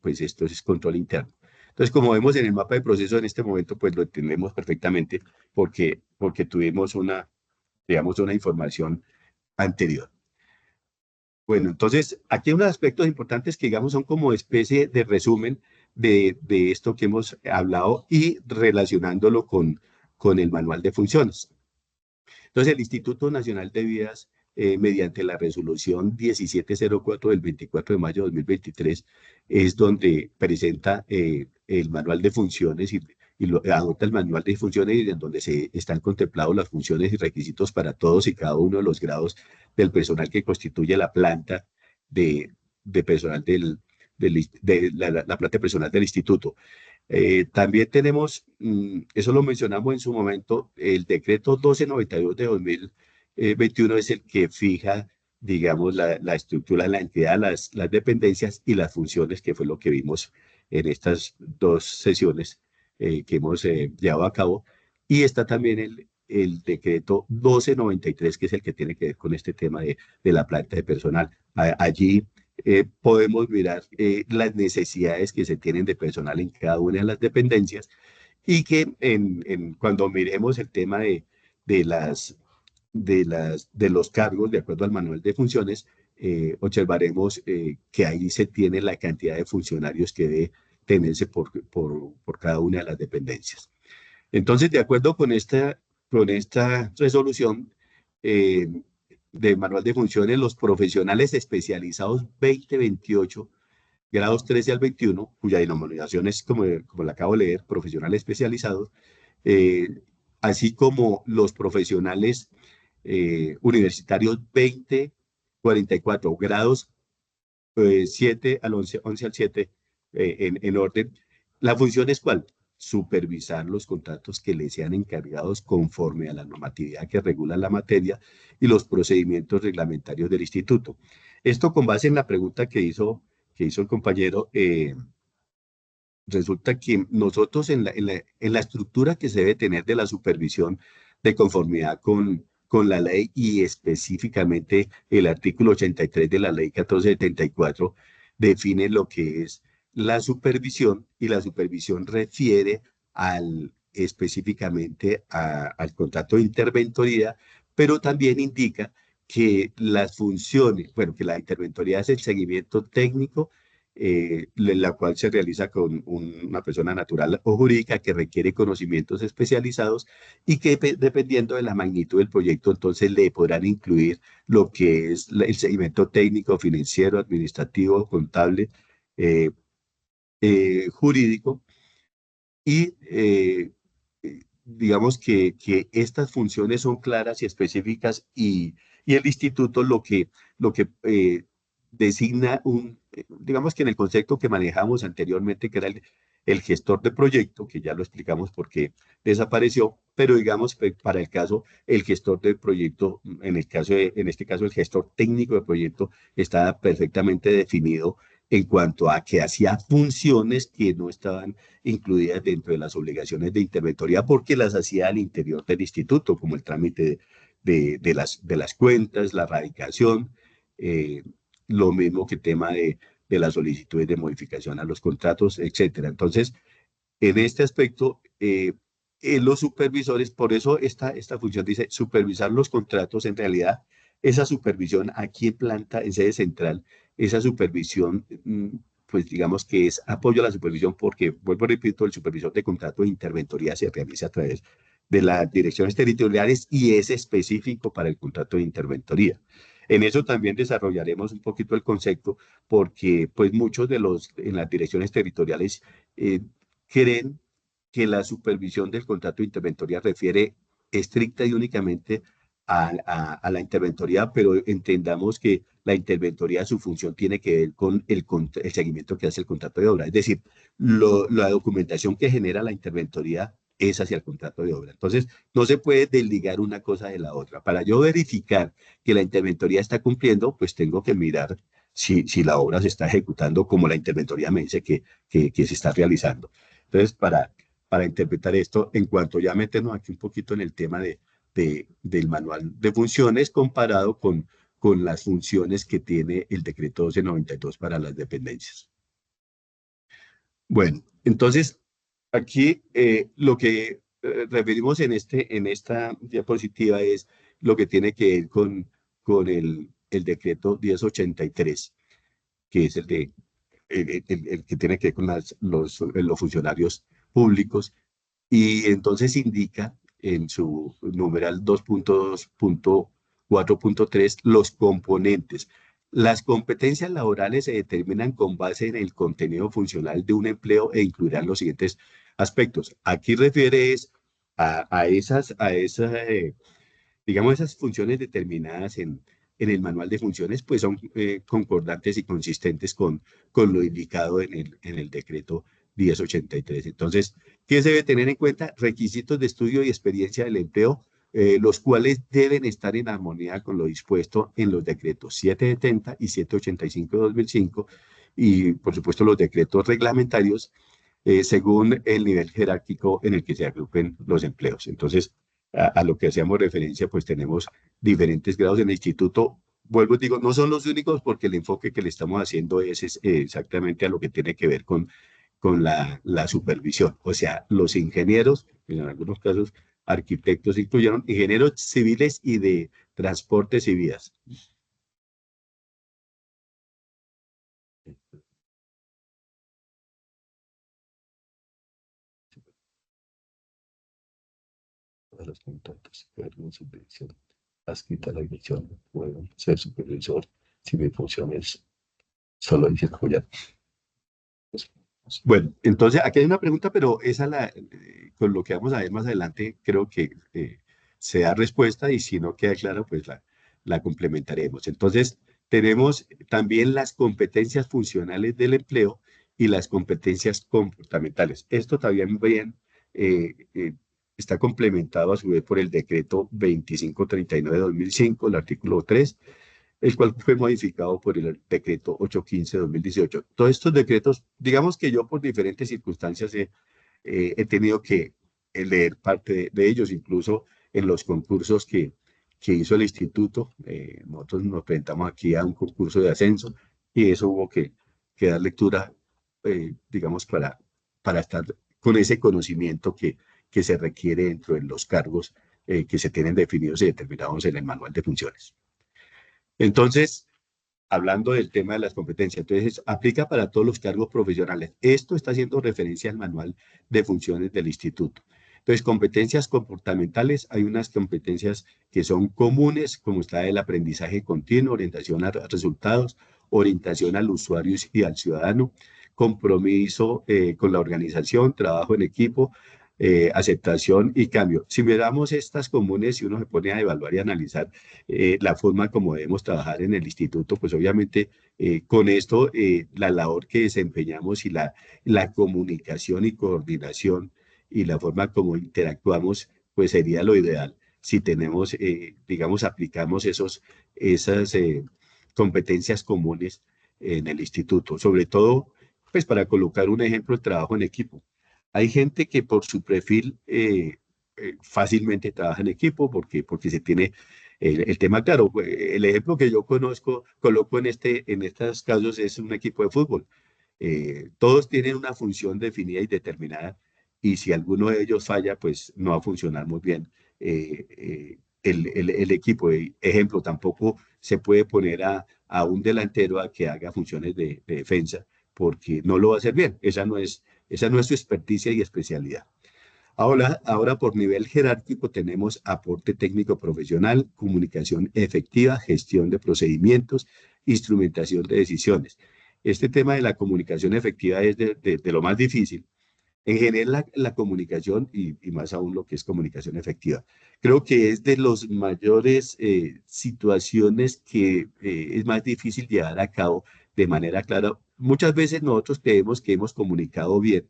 pues esto es control interno. Entonces, como vemos en el mapa de proceso en este momento, pues lo entendemos perfectamente porque tuvimos digamos, una información anterior. Bueno, entonces, aquí hay unos aspectos importantes que, digamos, son como especie de resumen de esto que hemos hablado y relacionándolo con el manual de funciones. Entonces, el Instituto Nacional de Vías, mediante la resolución 1704 del 24 de mayo de 2023, es donde presenta el manual de funciones y adopta el manual de funciones y en donde están contemplados las funciones y requisitos para todos y cada uno de los grados del personal que constituye la planta de personal la planta de personal del instituto. También tenemos, eso lo mencionamos en su momento, el decreto 1292 de 2021 es el que fija, digamos, la estructura de la entidad, las dependencias y las funciones, que fue lo que vimos en estas dos sesiones que hemos llevado a cabo. Y está también el decreto 1293, que es el que tiene que ver con este tema de la planta de personal. Allí podemos mirar las necesidades que se tienen de personal en cada una de las dependencias y que cuando miremos el tema de los cargos, de acuerdo al manual de funciones, observaremos que ahí se tiene la cantidad de funcionarios que debe tenerse por cada una de las dependencias. Entonces, de acuerdo con esta resolución de manual de funciones, los profesionales especializados 2028, grados 13 al 21, cuya denominación es, como la acabo de leer, profesionales especializados, así como los profesionales universitarios 2044, grados 7 al 11 al 7, en orden. ¿La función es cuál? Supervisar los contratos que le sean encargados conforme a la normatividad que regula la materia y los procedimientos reglamentarios del instituto. Esto con base en la pregunta que hizo el compañero, resulta que nosotros en la estructura que se debe tener de la supervisión de conformidad con la ley y específicamente el artículo 83 de la ley 1474 define lo que es la supervisión, y la supervisión refiere específicamente al contrato de interventoría, pero también indica que las funciones, bueno, que la interventoría es el seguimiento técnico, la cual se realiza con una persona natural o jurídica que requiere conocimientos especializados y que dependiendo de la magnitud del proyecto, entonces le podrán incluir lo que es el seguimiento técnico, financiero, administrativo, contable, jurídico, y digamos que estas funciones son claras y específicas y el instituto lo que designa digamos que en el concepto que manejamos anteriormente, que era el gestor de proyecto, que ya lo explicamos porque desapareció, pero digamos para el caso, el gestor de proyecto, en este caso el gestor técnico de proyecto está perfectamente definido en cuanto a que hacía funciones que no estaban incluidas dentro de las obligaciones de interventoría porque las hacía al interior del instituto, como el trámite de las cuentas, la radicación, lo mismo que el tema de las solicitudes de modificación a los contratos, etcétera. Entonces, en este aspecto, los supervisores, por eso esta función dice supervisar los contratos, en realidad esa supervisión aquí en planta, en sede central, esa supervisión, pues digamos que es apoyo a la supervisión porque, vuelvo a repito, el supervisor de contrato de interventoría se realiza a través de las direcciones territoriales y es específico para el contrato de interventoría. En eso también desarrollaremos un poquito el concepto porque pues muchos en las direcciones territoriales creen que la supervisión del contrato de interventoría refiere estricta y únicamente a la interventoría, pero entendamos que la interventoría, su función tiene que ver con el seguimiento que hace el contrato de obra. Es decir, la documentación que genera la interventoría es hacia el contrato de obra. Entonces, no se puede desligar una cosa de la otra. Para yo verificar que la interventoría está cumpliendo, pues tengo que mirar si la obra se está ejecutando como la interventoría me dice que se está realizando. Entonces, para interpretar esto, en cuanto ya meternos aquí un poquito en el tema del manual de funciones comparado con las funciones que tiene el decreto 1292 para las dependencias. Bueno, entonces, aquí lo que referimos en esta diapositiva es lo que tiene que ver con el decreto 1083, que es el que tiene que ver con los funcionarios públicos, y entonces indica en su numeral 2.2.4.3 los componentes. Las competencias laborales se determinan con base en el contenido funcional de un empleo e incluirán los siguientes aspectos. Aquí refiere a esas digamos, esas funciones determinadas en el manual de funciones, pues son concordantes y consistentes con lo indicado en el decreto 1083. Entonces, ¿qué se debe tener en cuenta? Requisitos de estudio y experiencia del empleo, los cuales deben estar en armonía con lo dispuesto en los decretos 770 y 785 de 2005 y, por supuesto, los decretos reglamentarios según el nivel jerárquico en el que se agrupen los empleos. Entonces, a lo que hacíamos referencia, pues tenemos diferentes grados en el instituto. Vuelvo y digo, no son los únicos porque el enfoque que le estamos haciendo es exactamente a lo que tiene que ver con la supervisión. O sea, los ingenieros, en algunos casos arquitectos incluyeron ingenieros civiles y de transportes y vías. Todos los contratos con subvención adscrita a la dirección pueden ser supervisor si mi función es solo dice apoyar. Bueno, entonces aquí hay una pregunta, pero con lo que vamos a ver más adelante, creo que se da respuesta y si no queda claro, pues la complementaremos. Entonces, tenemos también las competencias funcionales del empleo y las competencias comportamentales. Esto también bien está complementado a su vez por el decreto 2539 de 2005, el artículo 3, el cual fue modificado por el decreto 815 de 2018. Todos estos decretos, digamos que yo por diferentes circunstancias he tenido que leer parte de ellos, incluso en los concursos que hizo el instituto. Nosotros nos presentamos aquí a un concurso de ascenso y eso hubo que dar lectura, digamos, para estar con ese conocimiento que se requiere dentro de los cargos que se tienen definidos y determinados en el manual de funciones. Entonces, hablando del tema de las competencias, entonces aplica para todos los cargos profesionales. Esto está haciendo referencia al manual de funciones del instituto. Entonces, competencias comportamentales, hay unas competencias que son comunes, como está el aprendizaje continuo, orientación a resultados, orientación al usuario y al ciudadano, compromiso con la organización, trabajo en equipo, aceptación y cambio. Si miramos estas comunes, si uno se pone a evaluar y analizar la forma como debemos trabajar en el instituto, pues obviamente con esto la labor que desempeñamos y la comunicación y coordinación y la forma como interactuamos, pues sería lo ideal si tenemos, digamos, aplicamos esas competencias comunes en el instituto, sobre todo, pues para colocar un ejemplo, el trabajo en equipo. Hay gente que por su perfil fácilmente trabaja en equipo porque se tiene el tema claro. El ejemplo que yo coloco en estos casos es un equipo de fútbol. Todos tienen una función definida y determinada y si alguno de ellos falla, pues no va a funcionar muy bien el equipo. Ejemplo, tampoco se puede poner a un delantero a que haga funciones de defensa porque no lo va a hacer bien. Esa no es su experticia y especialidad. Ahora, por nivel jerárquico tenemos aporte técnico profesional, comunicación efectiva, gestión de procedimientos, instrumentación de decisiones. Este tema de la comunicación efectiva es de lo más difícil En general, la comunicación y más aún lo que es comunicación efectiva. Creo que es de las mayores situaciones que es más difícil llevar a cabo de manera clara. Muchas veces nosotros creemos que hemos comunicado bien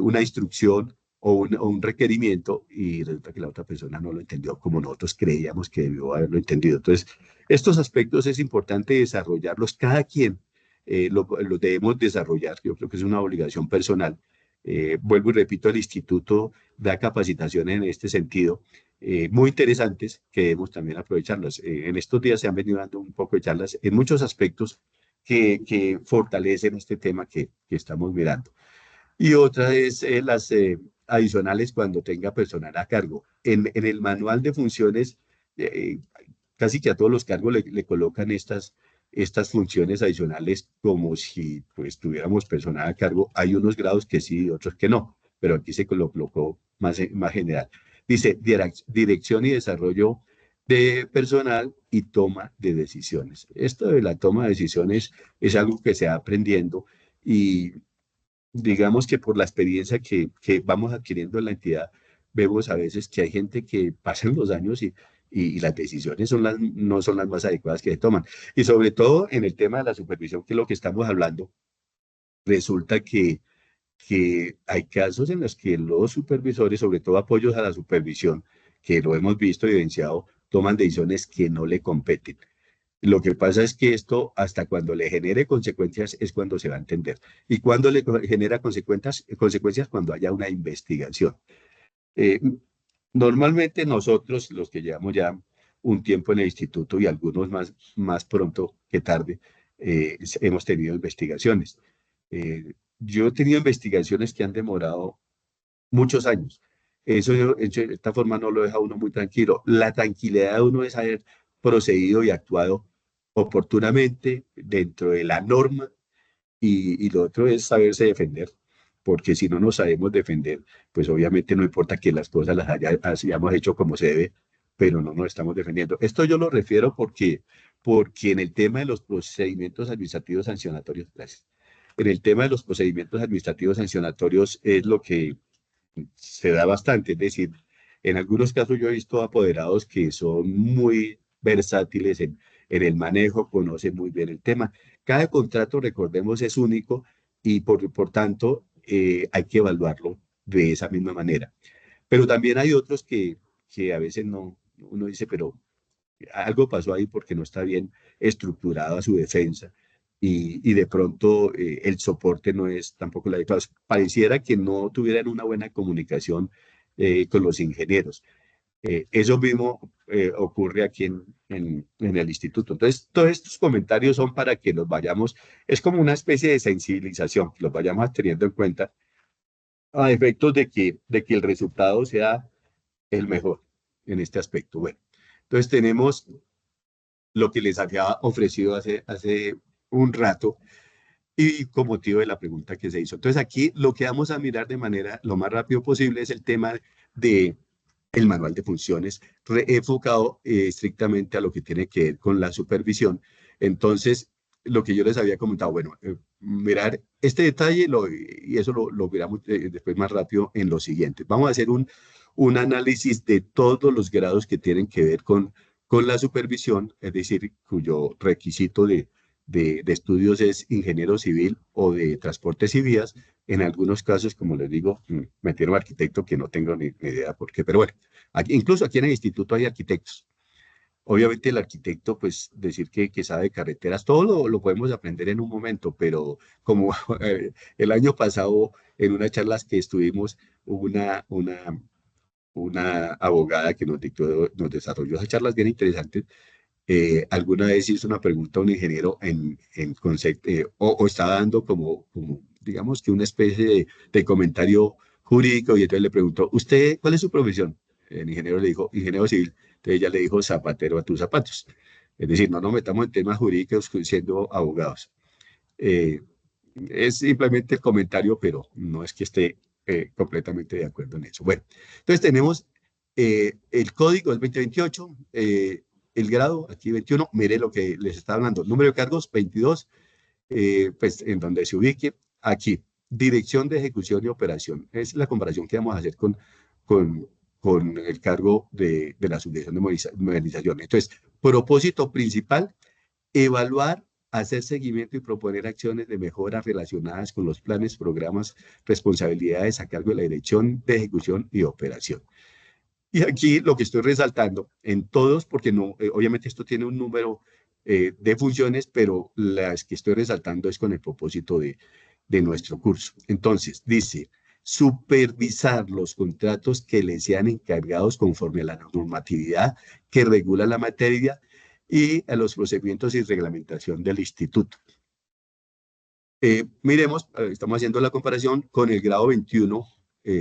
una instrucción o un requerimiento y resulta que la otra persona no lo entendió como nosotros creíamos que debió haberlo entendido. Entonces, estos aspectos es importante desarrollarlos. Cada quien lo debemos desarrollar. Yo creo que es una obligación personal. Vuelvo y repito, el instituto da capacitaciones en este sentido, muy interesantes, que debemos también aprovecharlas. En estos días se han venido dando un poco de charlas en muchos aspectos que fortalecen este tema que estamos mirando. Y otra es las adicionales cuando tenga personal a cargo. En el manual de funciones, eh, casi que a todos los cargos le colocan estas funciones adicionales como si pues tuviéramos personal a cargo. Hay unos grados que sí y otros que no, pero aquí se lo colocó más general. Dice dirección y desarrollo de personal y toma de decisiones. Esto de la toma de decisiones es algo que se va aprendiendo y digamos que por la experiencia que vamos adquiriendo en la entidad, vemos a veces que hay gente que pasan los años y las decisiones no son las más adecuadas que se toman. Y sobre todo en el tema de la supervisión, que es lo que estamos hablando, resulta que hay casos en los que los supervisores, sobre todo apoyos a la supervisión, que lo hemos visto evidenciado, toman decisiones que no le competen. Lo que pasa es que esto, hasta cuando le genere consecuencias, es cuando se va a entender. Y cuando le genera consecuencias cuando haya una investigación. Eh, Normalmente nosotros, los que llevamos ya un tiempo en el instituto y algunos más pronto que tarde, hemos tenido investigaciones. Yo he tenido investigaciones que han demorado muchos años. Eso de esta forma no lo deja a uno muy tranquilo. La tranquilidad de uno es haber procedido y actuado oportunamente dentro de la norma y lo otro es saberse defender, porque si no nos sabemos defender, pues obviamente no importa que las cosas las hayamos hecho como se debe, pero no nos estamos defendiendo. Esto yo lo refiero porque en el tema de los procedimientos administrativos sancionatorios, gracias. En el tema de los procedimientos administrativos sancionatorios es lo que se da bastante, es decir, en algunos casos yo he visto apoderados que son muy versátiles en el manejo, conocen muy bien el tema. Cada contrato, recordemos, es único y por tanto hay que evaluarlo de esa misma manera. Pero también hay otros que a veces no, uno dice, pero algo pasó ahí porque no está bien estructurada su defensa y de pronto el soporte no es tampoco la adecuado. Pareciera que no tuvieran una buena comunicación con los ingenieros. Eso mismo ocurre aquí en el instituto. Entonces, todos estos comentarios son para que los vayamos, es como una especie de sensibilización, que los vayamos teniendo en cuenta a efectos de que el resultado sea el mejor en este aspecto. Bueno, entonces tenemos lo que les había ofrecido hace un rato y con motivo de la pregunta que se hizo. Entonces aquí lo que vamos a mirar de manera lo más rápido posible es el tema de el manual de funciones enfocado estrictamente a lo que tiene que ver con la supervisión. Entonces, lo que yo les había comentado, bueno, mirar este detalle y eso lo miramos después más rápido en lo siguiente. Vamos a hacer un análisis de todos los grados que tienen que ver con la supervisión, es decir, cuyo requisito de estudios es ingeniero civil o de transportes y vías. En algunos casos, como les digo, metieron arquitecto que no tengo ni idea por qué, pero bueno, incluso aquí en el instituto hay arquitectos. Obviamente el arquitecto, pues decir que sabe carreteras, todo lo podemos aprender en un momento, pero como el año pasado en unas charlas que estuvimos, hubo una abogada que nos desarrolló esas charlas bien interesantes. Alguna vez hizo una pregunta a un ingeniero en concepto, o estaba dando como, digamos que una especie de comentario jurídico, y entonces le preguntó, ¿usted cuál es su profesión? El ingeniero le dijo, ingeniero civil. Entonces ella le dijo, zapatero a tus zapatos. Es decir, no nos metamos en temas jurídicos siendo abogados. Eh, es simplemente el comentario, pero no es que esté completamente de acuerdo en eso. Bueno, entonces tenemos el código del 2028, el grado, aquí 21, mire lo que les está hablando, número de cargos 22, pues en donde se ubique, aquí dirección de ejecución y operación. Es la comparación que vamos a hacer con el cargo de la subdirección de modernización. Entonces, propósito principal, evaluar, hacer seguimiento y proponer acciones de mejora relacionadas con los planes, programas, responsabilidades a cargo de la dirección de ejecución y operación. Y aquí lo que estoy resaltando en todos, porque no, obviamente esto tiene un número de funciones, pero las que estoy resaltando es con el propósito de nuestro curso. Entonces, dice, supervisar los contratos que le sean encargados conforme a la normatividad que regula la materia y a los procedimientos y reglamentación del instituto. Miremos, estamos haciendo la comparación con el grado 21,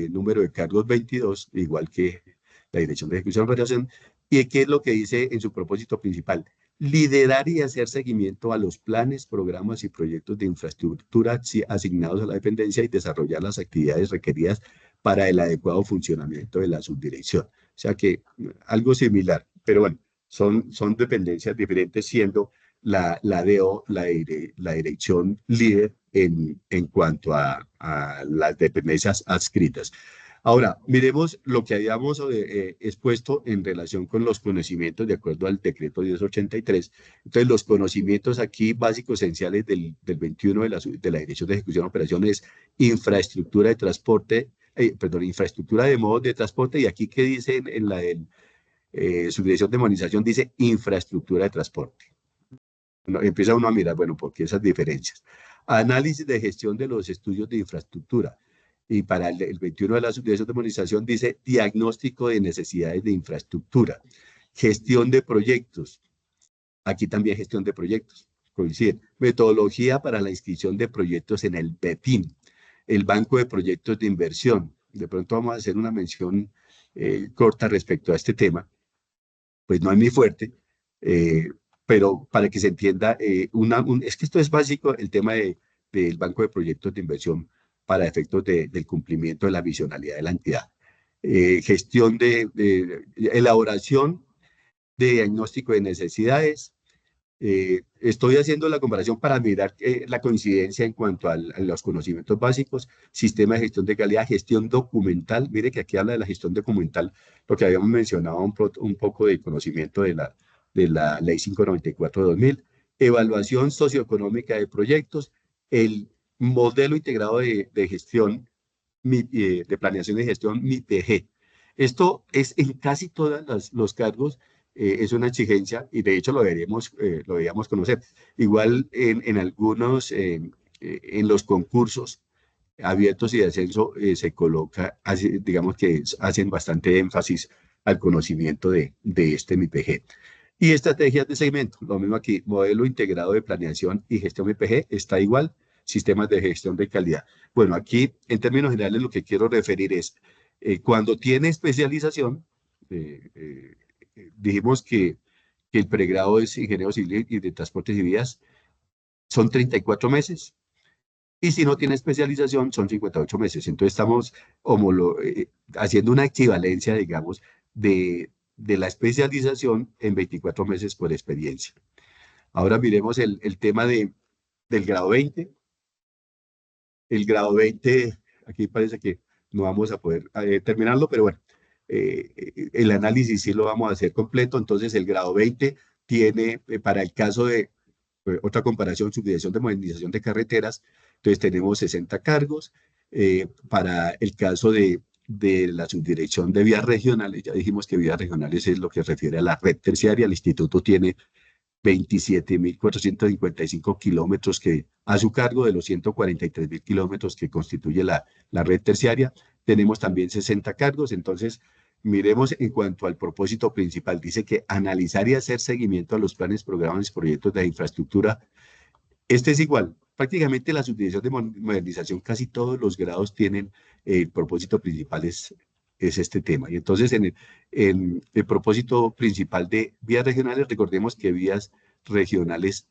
número de cargos 22, igual que la Dirección de Ejecución y Operación, y qué es lo que dice en su propósito principal: liderar y hacer seguimiento a los planes, programas y proyectos de infraestructura asignados a la dependencia y desarrollar las actividades requeridas para el adecuado funcionamiento de la subdirección. O sea que algo similar, pero bueno, son dependencias diferentes, siendo la DO, la dirección líder en cuanto a las dependencias adscritas. Ahora, miremos lo que habíamos expuesto en relación con los conocimientos de acuerdo al decreto 1083. Entonces, los conocimientos aquí básicos esenciales del 21 de la Dirección de Ejecución de Operaciones: infraestructura de transporte, infraestructura de modos de transporte, y aquí que dice en la subdirección de modernización dice infraestructura de transporte. Empieza uno a mirar, bueno, ¿por qué esas diferencias? Análisis de gestión de los estudios de infraestructura. Y para el 21 de la subdirección de modernización dice diagnóstico de necesidades de infraestructura. Gestión de proyectos. Aquí también gestión de proyectos. Coincide. Metodología para la inscripción de proyectos en el BEPIN, el Banco de Proyectos de Inversión. De pronto vamos a hacer una mención corta respecto a este tema. Pues no es muy fuerte, pero para que se entienda, es que esto es básico, el tema del Banco de Proyectos de Inversión para efectos del cumplimiento de la misionalidad de la entidad. Gestión de elaboración de diagnóstico de necesidades. Estoy haciendo la comparación para mirar la coincidencia en cuanto a los conocimientos básicos: sistema de gestión de calidad, gestión documental. Mire que aquí habla de la gestión documental, lo que habíamos mencionado un poco de conocimiento de la Ley 594 de 2000, evaluación socioeconómica de proyectos, el modelo integrado de gestión, de planeación y gestión, MIPG. Esto es en casi todos los cargos. Es una exigencia y de hecho lo deberíamos conocer. Igual en algunos, en los concursos abiertos y de ascenso se coloca, digamos que hacen bastante énfasis al conocimiento de este MIPG. Y estrategias de seguimiento, lo mismo aquí: modelo integrado de planeación y gestión MIPG está igual, sistemas de gestión de calidad. Bueno, aquí en términos generales lo que quiero referir es, cuando tiene especialización, dijimos que el pregrado es ingeniero civil y de transportes y vías, son 34 meses. Y si no tiene especialización, son 58 meses. Entonces estamos haciendo una equivalencia, digamos, de la especialización en 24 meses por experiencia. Ahora miremos el tema del grado 20. El grado 20, aquí parece que no vamos a poder terminarlo, pero bueno, el análisis sí lo vamos a hacer completo. Entonces, el grado 20 tiene, para el caso de otra comparación, subdirección de modernización de carreteras, entonces tenemos 60 cargos. Para el caso de la subdirección de vías regionales, ya dijimos que vías regionales es lo que refiere a la red terciaria. El instituto tiene 27.455 kilómetros a su cargo de los 143.000 kilómetros que constituye la red terciaria. Tenemos también 60 cargos. Entonces, miremos en cuanto al propósito principal. Dice que analizar y hacer seguimiento a los planes, programas y proyectos de infraestructura. Este es igual. Prácticamente la subdirección de modernización, casi todos los grados tienen el propósito principal es este tema. Y entonces, en el propósito principal de vías regionales, recordemos que vías regionales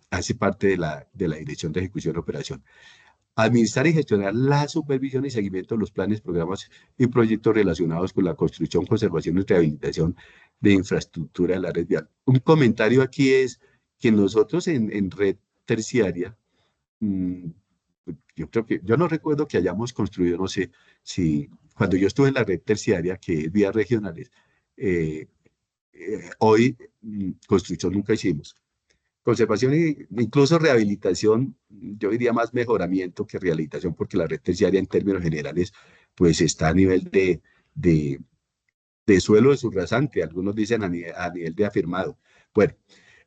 hace parte de la Dirección de Ejecución y Operación. Administrar y gestionar la supervisión y seguimiento de los planes, programas y proyectos relacionados con la construcción, conservación y rehabilitación de infraestructura de la red vial. Un comentario aquí es que nosotros en red terciaria yo creo que, yo no recuerdo que hayamos construido, no sé, si cuando yo estuve en la red terciaria, que es vías regionales, eh, hoy construcción nunca hicimos. Conservación e incluso rehabilitación, yo diría más mejoramiento que rehabilitación, porque la red terciaria en términos generales, pues está a nivel de, de suelo de subrasante, algunos dicen a nivel de afirmado. Bueno,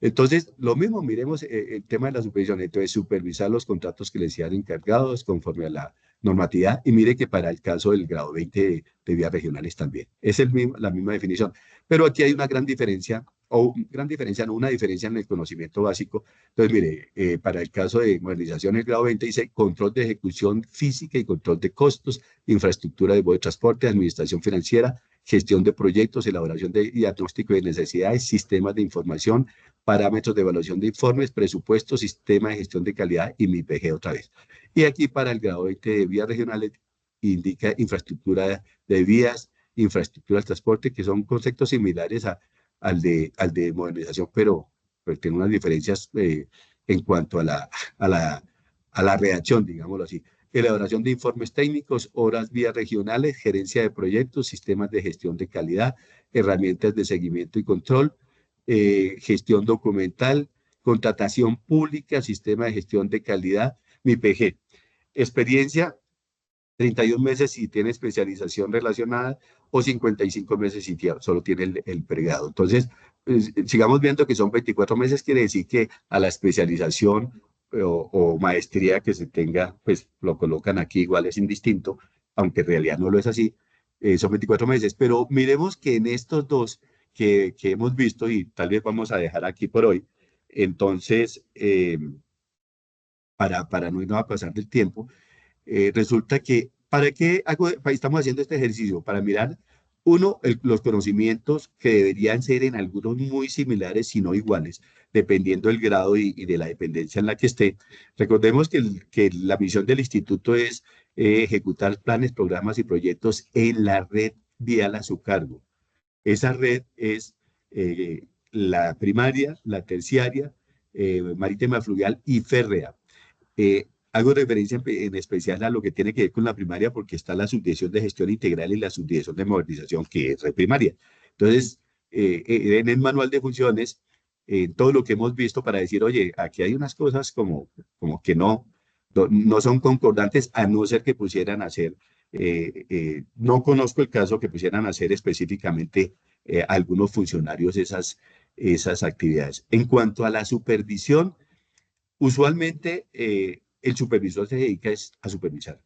entonces, lo mismo, miremos el tema de la supervisión. Entonces, supervisar los contratos que les sean encargados conforme a la normatividad. Y mire que para el caso del grado 20 de vías regionales también. Es la misma definición. Pero aquí hay una gran diferencia, o gran diferencia, no una diferencia en el conocimiento básico. Entonces, mire, para el caso de modernización, el grado 20 dice control de ejecución física y control de costos, infraestructura de modo de transporte, administración financiera, gestión de proyectos, elaboración de diagnóstico de necesidades, sistemas de información, parámetros de evaluación de informes, presupuestos, sistema de gestión de calidad y MIPG otra vez. Y aquí para el grado 20 de vías regionales indica infraestructura de vías, infraestructura de transporte, que son conceptos similares al de modernización, pero tiene unas diferencias en cuanto a la redacción, digámoslo así. Elaboración de informes técnicos, horas vías regionales, gerencia de proyectos, sistemas de gestión de calidad, herramientas de seguimiento y control, gestión documental, contratación pública, sistema de gestión de calidad, MIPG. Experiencia, 31 meses si tiene especialización relacionada o 55 meses si solo tiene el pregrado. Entonces, sigamos viendo que son 24 meses, quiere decir que a la especialización o maestría que se tenga, pues lo colocan aquí, igual es indistinto, aunque en realidad no lo es así, son 24 meses. Pero miremos que en estos dos que hemos visto y tal vez vamos a dejar aquí por hoy, entonces, para no irnos a pasar del tiempo, resulta que, ¿para qué estamos haciendo este ejercicio? Para mirar, uno, los conocimientos que deberían ser en algunos muy similares, si no iguales, dependiendo del grado y de la dependencia en la que esté. Recordemos que la misión del instituto es ejecutar planes, programas y proyectos en la red vial a su cargo. Esa red es la primaria, la terciaria, marítima fluvial y férrea. Hago referencia en especial a lo que tiene que ver con la primaria porque está la subdirección de gestión integral y la subdirección de modernización, que es primaria. Entonces, en el manual de funciones, todo lo que hemos visto para decir, oye, aquí hay unas cosas como que no son concordantes, a no ser que pusieran a hacer, no conozco el caso que pusieran a hacer específicamente algunos funcionarios esas actividades. En cuanto a la supervisión, usualmente el supervisor se dedica a supervisar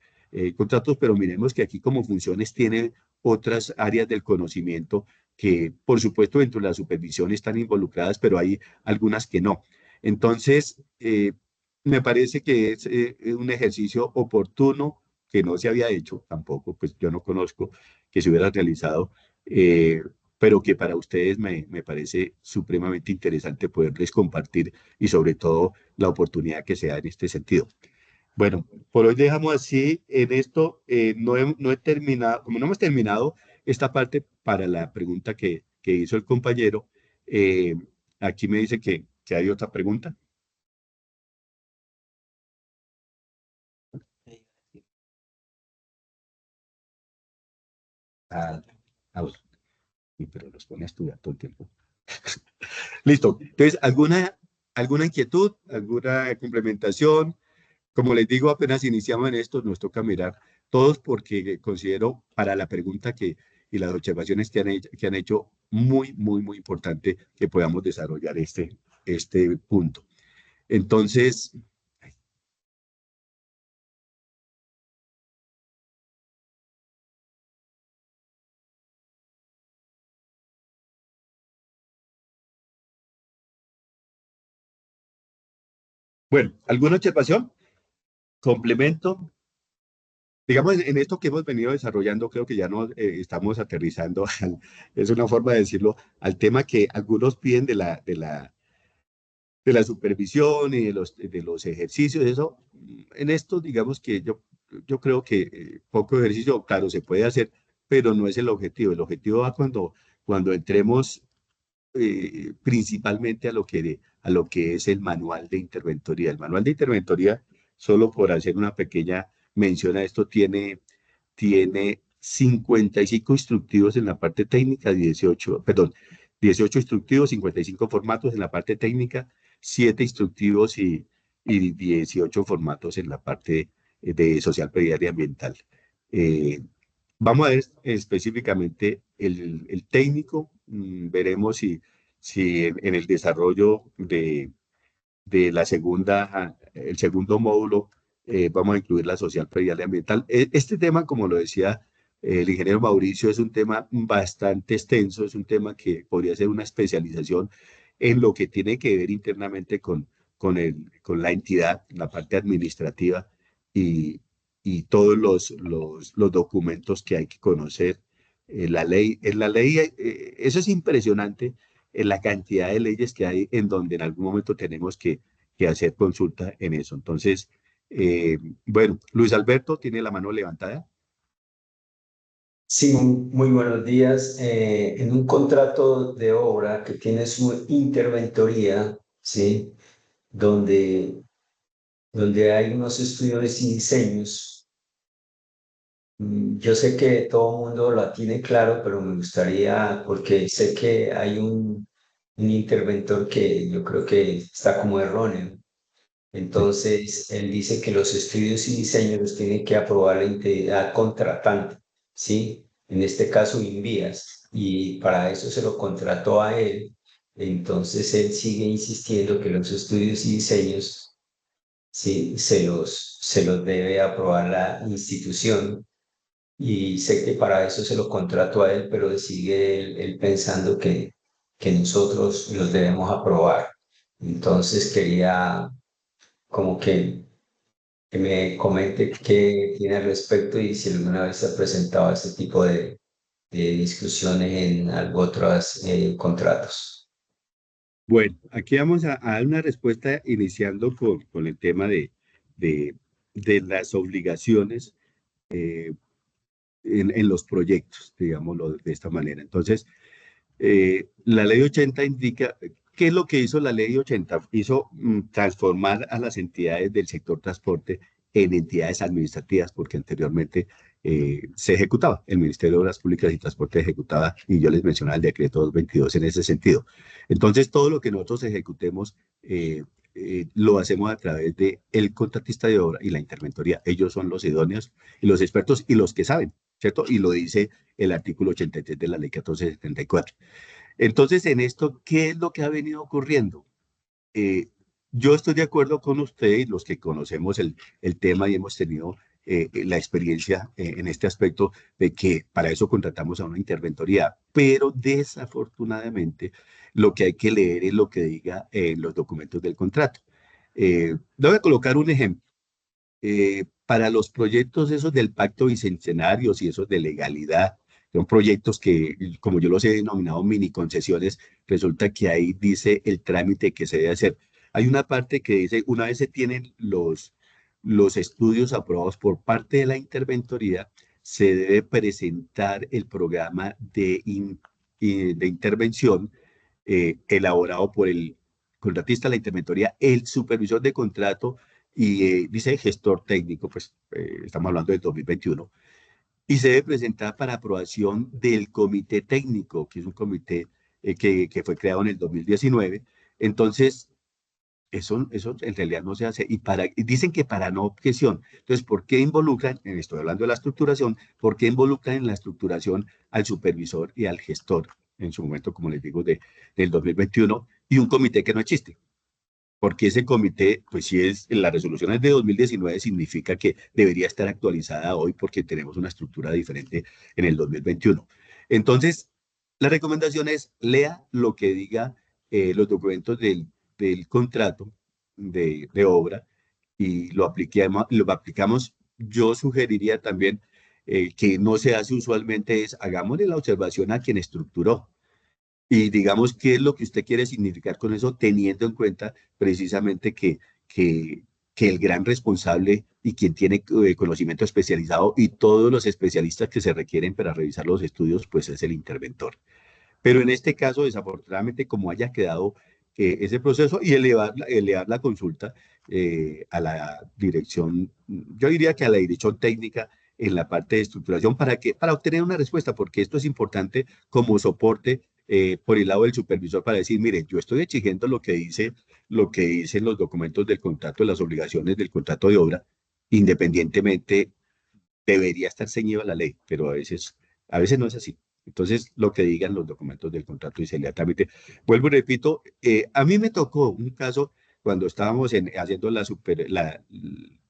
contratos, pero miremos que aquí como funciones tiene otras áreas del conocimiento que por supuesto dentro de la supervisión están involucradas, pero hay algunas que no. Entonces, me parece que es un ejercicio oportuno que no se había hecho tampoco, pues yo no conozco que se hubiera realizado, pero que para ustedes me parece supremamente interesante poderles compartir y sobre todo la oportunidad que se da en este sentido. Bueno, por hoy dejamos así en esto. No he terminado, como no hemos terminado esta parte para la pregunta que hizo el compañero, eh, aquí me dice que hay otra pregunta. Ah, bueno. Pero los pone a estudiar todo el tiempo. Listo. Entonces, ¿alguna inquietud, alguna complementación? Como les digo, apenas iniciamos en esto, nos toca mirar todos porque considero para la pregunta y las observaciones que han hecho muy importante que podamos desarrollar este punto. Entonces, bueno, ¿alguna observación? ¿Complemento? Digamos, en esto que hemos venido desarrollando, creo que ya no estamos aterrizando, es una forma de decirlo, al tema que algunos piden de la supervisión y de los ejercicios, eso, en esto, digamos que yo creo que poco ejercicio, claro, se puede hacer, pero no es el objetivo. El objetivo va cuando entremos principalmente a lo que es el manual de interventoría. El manual de interventoría solo por hacer una pequeña mención a esto, tiene 55 instructivos en la parte técnica, 18 instructivos, 55 formatos en la parte técnica, 7 instructivos y 18 formatos en la parte de social, predial y ambiental. Vamos a ver específicamente el técnico, veremos si en el desarrollo de la el segundo módulo, vamos a incluir la social, predial y ambiental. Este tema, como lo decía el ingeniero Mauricio, es un tema bastante extenso, es un tema que podría ser una especialización en lo que tiene que ver internamente con la entidad, la parte administrativa y todos los documentos que hay que conocer. En la ley, eso es impresionante, en la cantidad de leyes que hay en donde en algún momento tenemos que hacer consulta en eso. Entonces, bueno, Luis Alberto tiene la mano levantada. Sí, muy buenos días. En un contrato de obra que tiene su interventoría, ¿sí? Donde hay unos estudios y diseños. Yo sé que todo el mundo la tiene claro, pero me gustaría, porque sé que hay un interventor que yo creo que está como erróneo. Entonces, él dice que los estudios y diseños los tiene que aprobar la entidad contratante, ¿sí? En este caso, Invías, y para eso se lo contrató a él. Entonces, él sigue insistiendo que los estudios y diseños, sí, se los debe aprobar la institución. Y sé que para eso se lo contrató a él, pero sigue él pensando que nosotros los debemos aprobar. Entonces, quería como que me comente qué tiene al respecto y si alguna vez se ha presentado este tipo de discusiones en otros contratos. Bueno, aquí vamos a dar una respuesta iniciando con el tema de, de las obligaciones en los proyectos, digámoslo de esta manera. Entonces, la ley 80 indica, ¿qué es lo que hizo la ley 80? Hizo transformar a las entidades del sector transporte en entidades administrativas, porque anteriormente se ejecutaba, el Ministerio de Obras Públicas y Transporte ejecutaba, y yo les mencionaba el decreto 222 en ese sentido. Entonces, todo lo que nosotros ejecutemos, lo hacemos a través de el contratista de obra y la interventoría. Ellos son los idóneos y los expertos y los que saben, ¿cierto? Y lo dice el artículo 83 de la ley 1474. Entonces, en esto, ¿qué es lo que ha venido ocurriendo? Yo estoy de acuerdo con ustedes, los que conocemos el tema y hemos tenido la experiencia en este aspecto de que para eso contratamos a una interventoría, pero desafortunadamente lo que hay que leer es lo que diga en los documentos del contrato. Voy a colocar un ejemplo. Para los proyectos esos del pacto bicentenario y esos de legalidad, son proyectos que, como yo los he denominado mini concesiones, resulta que ahí dice el trámite que se debe hacer. Hay una parte que dice, una vez se tienen los estudios aprobados por parte de la interventoría, se debe presentar el programa de intervención elaborado por el contratista, la interventoría, el supervisor de contrato y dice gestor técnico, pues estamos hablando del 2021, y se debe presentar para aprobación del comité técnico, que es un comité que fue creado en el 2019. Entonces, eso en realidad no se hace. Y dicen que para no objeción. Entonces, ¿por qué involucran, estoy hablando de la estructuración, por qué involucran en la estructuración al supervisor y al gestor, en su momento, como les digo, del 2021, y un comité que no existe? Porque ese comité, pues si es, la resolución es de 2019, significa que debería estar actualizada hoy porque tenemos una estructura diferente en el 2021. Entonces, la recomendación es lea lo que diga los documentos del contrato de obra y lo aplicamos. Yo sugeriría también que no se hace usualmente es, hagámosle la observación a quien estructuró. Y digamos, ¿qué es lo que usted quiere significar con eso, teniendo en cuenta precisamente que el gran responsable y quien tiene conocimiento especializado y todos los especialistas que se requieren para revisar los estudios, pues es el interventor? Pero en este caso, desafortunadamente, como haya quedado ese proceso y elevar la consulta a la dirección, yo diría que a la dirección técnica en la parte de estructuración para obtener una respuesta, porque esto es importante como soporte por el lado del supervisor para decir, mire, yo estoy exigiendo lo que dicen los documentos del contrato, las obligaciones del contrato de obra, independientemente debería estar ceñido a la ley, pero a veces no es así. Entonces, lo que digan los documentos del contrato y se le trámite. Vuelvo y repito, a mí me tocó un caso cuando estábamos haciendo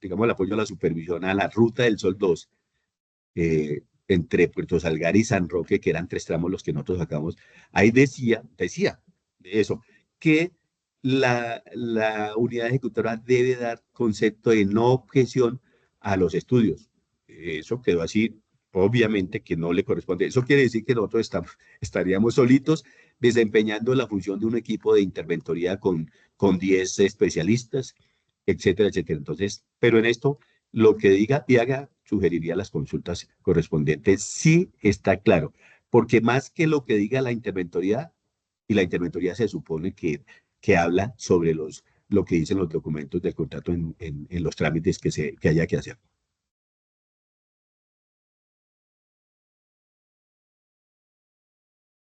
digamos, el apoyo a la supervisión a la Ruta del Sol 2, entre Puerto Salgar y San Roque, que eran 3 tramos los que nosotros sacamos. Ahí decía eso, que la unidad ejecutora debe dar concepto de no objeción a los estudios. Eso quedó así, obviamente que no le corresponde. Eso quiere decir que nosotros estaríamos solitos desempeñando la función de un equipo de interventoría con 10 especialistas, etcétera, etcétera. Entonces, pero en esto, lo que diga y haga, sugeriría las consultas correspondientes. Sí está claro, porque más que lo que diga la interventoría, y la interventoría se supone que habla sobre lo que dicen los documentos del contrato en los trámites que haya que hacer.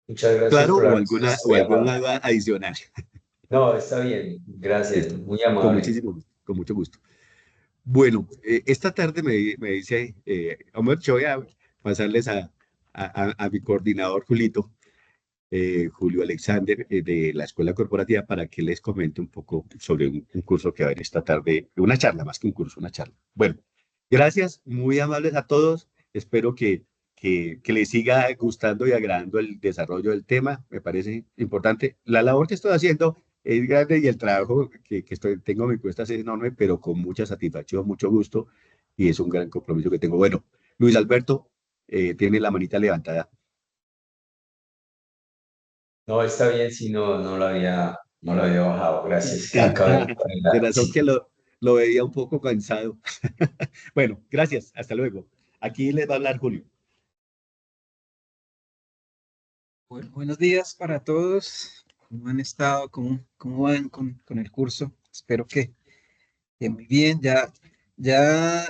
Muchas gracias Claro, por la o respuesta, muy alguna amable. duda adicional. No, está bien, gracias, Listo, muy con amable. muchísimo gusto, con mucho gusto. Bueno, esta tarde me dice, Omar, yo voy a pasarles a mi coordinador Julito, Julio Alexander, de la Escuela Corporativa, para que les comente un poco sobre un curso que va a haber esta tarde, una charla, más que un curso, una charla. Bueno, gracias, muy amables a todos. Espero que les siga gustando y agradando el desarrollo del tema. Me parece importante. La labor que estoy haciendo es grande y el trabajo tengo en mi cuesta es enorme, pero con mucha satisfacción, mucho gusto y es un gran compromiso que tengo. Bueno, Luis Alberto, tiene la manita levantada. No, está bien, si no lo había bajado, gracias. Acabo de De ponerla, razón que sí. lo veía un poco cansado. Bueno, gracias. Hasta luego. Aquí les va a hablar Julio. Bueno, buenos días para todos. ¿Cómo han estado? ¿Cómo van con el curso? Espero que muy bien. Ya, ya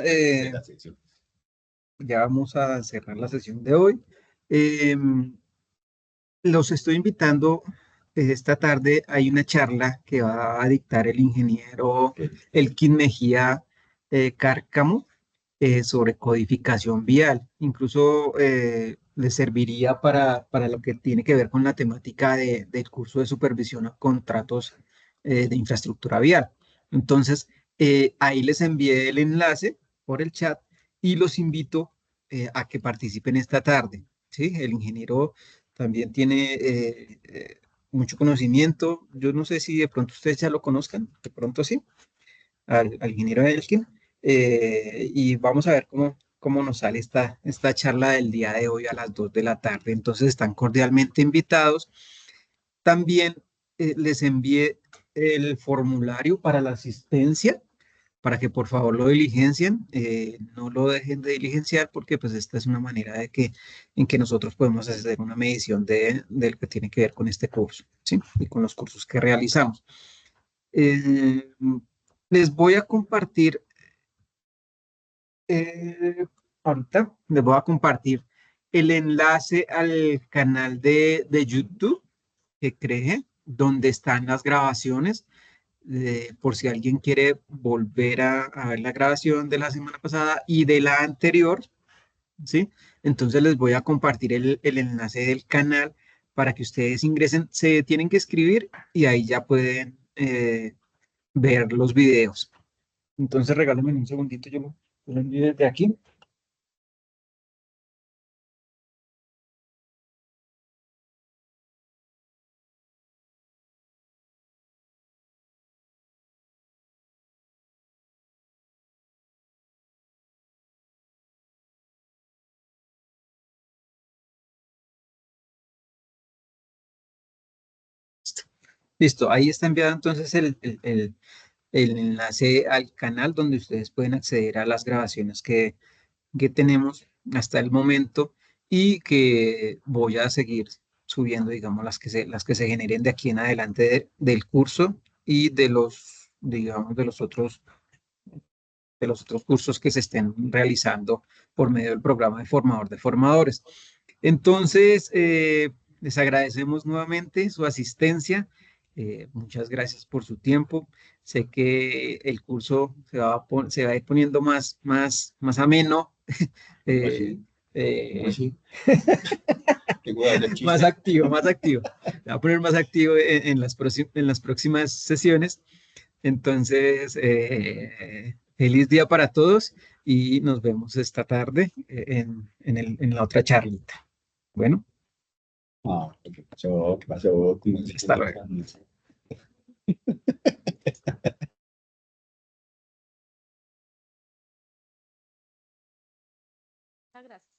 vamos a cerrar la sesión de hoy. Los estoy invitando. Esta tarde hay una charla que va a dictar el ingeniero Elkin Mejía Cárcamo sobre codificación vial. Incluso le serviría para lo que tiene que ver con la temática del curso de supervisión a contratos de infraestructura vial. Entonces, ahí les envié el enlace por el chat y los invito a que participen esta tarde. ¿Sí? El ingeniero también tiene mucho conocimiento. Yo no sé si de pronto ustedes ya lo conozcan, de pronto sí, al ingeniero Elkin. Y vamos a ver cómo nos sale esta charla del día de hoy a las 2 de la tarde. Entonces están cordialmente invitados. También les envié el formulario para la asistencia para que por favor lo diligencien, no lo dejen de diligenciar porque pues esta es una manera en que nosotros podemos hacer una medición de lo que tiene que ver con este curso, ¿sí? Y con los cursos que realizamos. Eh, les voy a compartir, eh, ahorita les voy a compartir el enlace al canal de YouTube que creé, donde están las grabaciones por si alguien quiere volver a ver la grabación de la semana pasada y de la anterior, ¿sí? Entonces les voy a compartir el enlace del canal para que ustedes ingresen. Se tienen que escribir y ahí ya pueden ver los videos. Entonces regálenme un segundito, yo lo envío desde aquí. Listo, ahí está enviado entonces el enlace al canal donde ustedes pueden acceder a las grabaciones que tenemos hasta el momento y que voy a seguir subiendo, digamos, las que se generen de aquí en adelante del curso y de los, digamos, de los otros cursos que se estén realizando por medio del programa de formador de formadores. Entonces, les agradecemos nuevamente su asistencia. Muchas gracias por su tiempo. Sé que el curso se va a ir poniendo más ameno. Así, así. Tengo que hacer Más chiste. activo, más activo. Se va a poner más activo en las próximas sesiones. Entonces, feliz día para todos y nos vemos esta tarde en la otra charlita. Bueno, Ah, ¿qué pasó? ¿Qué pasó? hasta luego. Muchas gracias.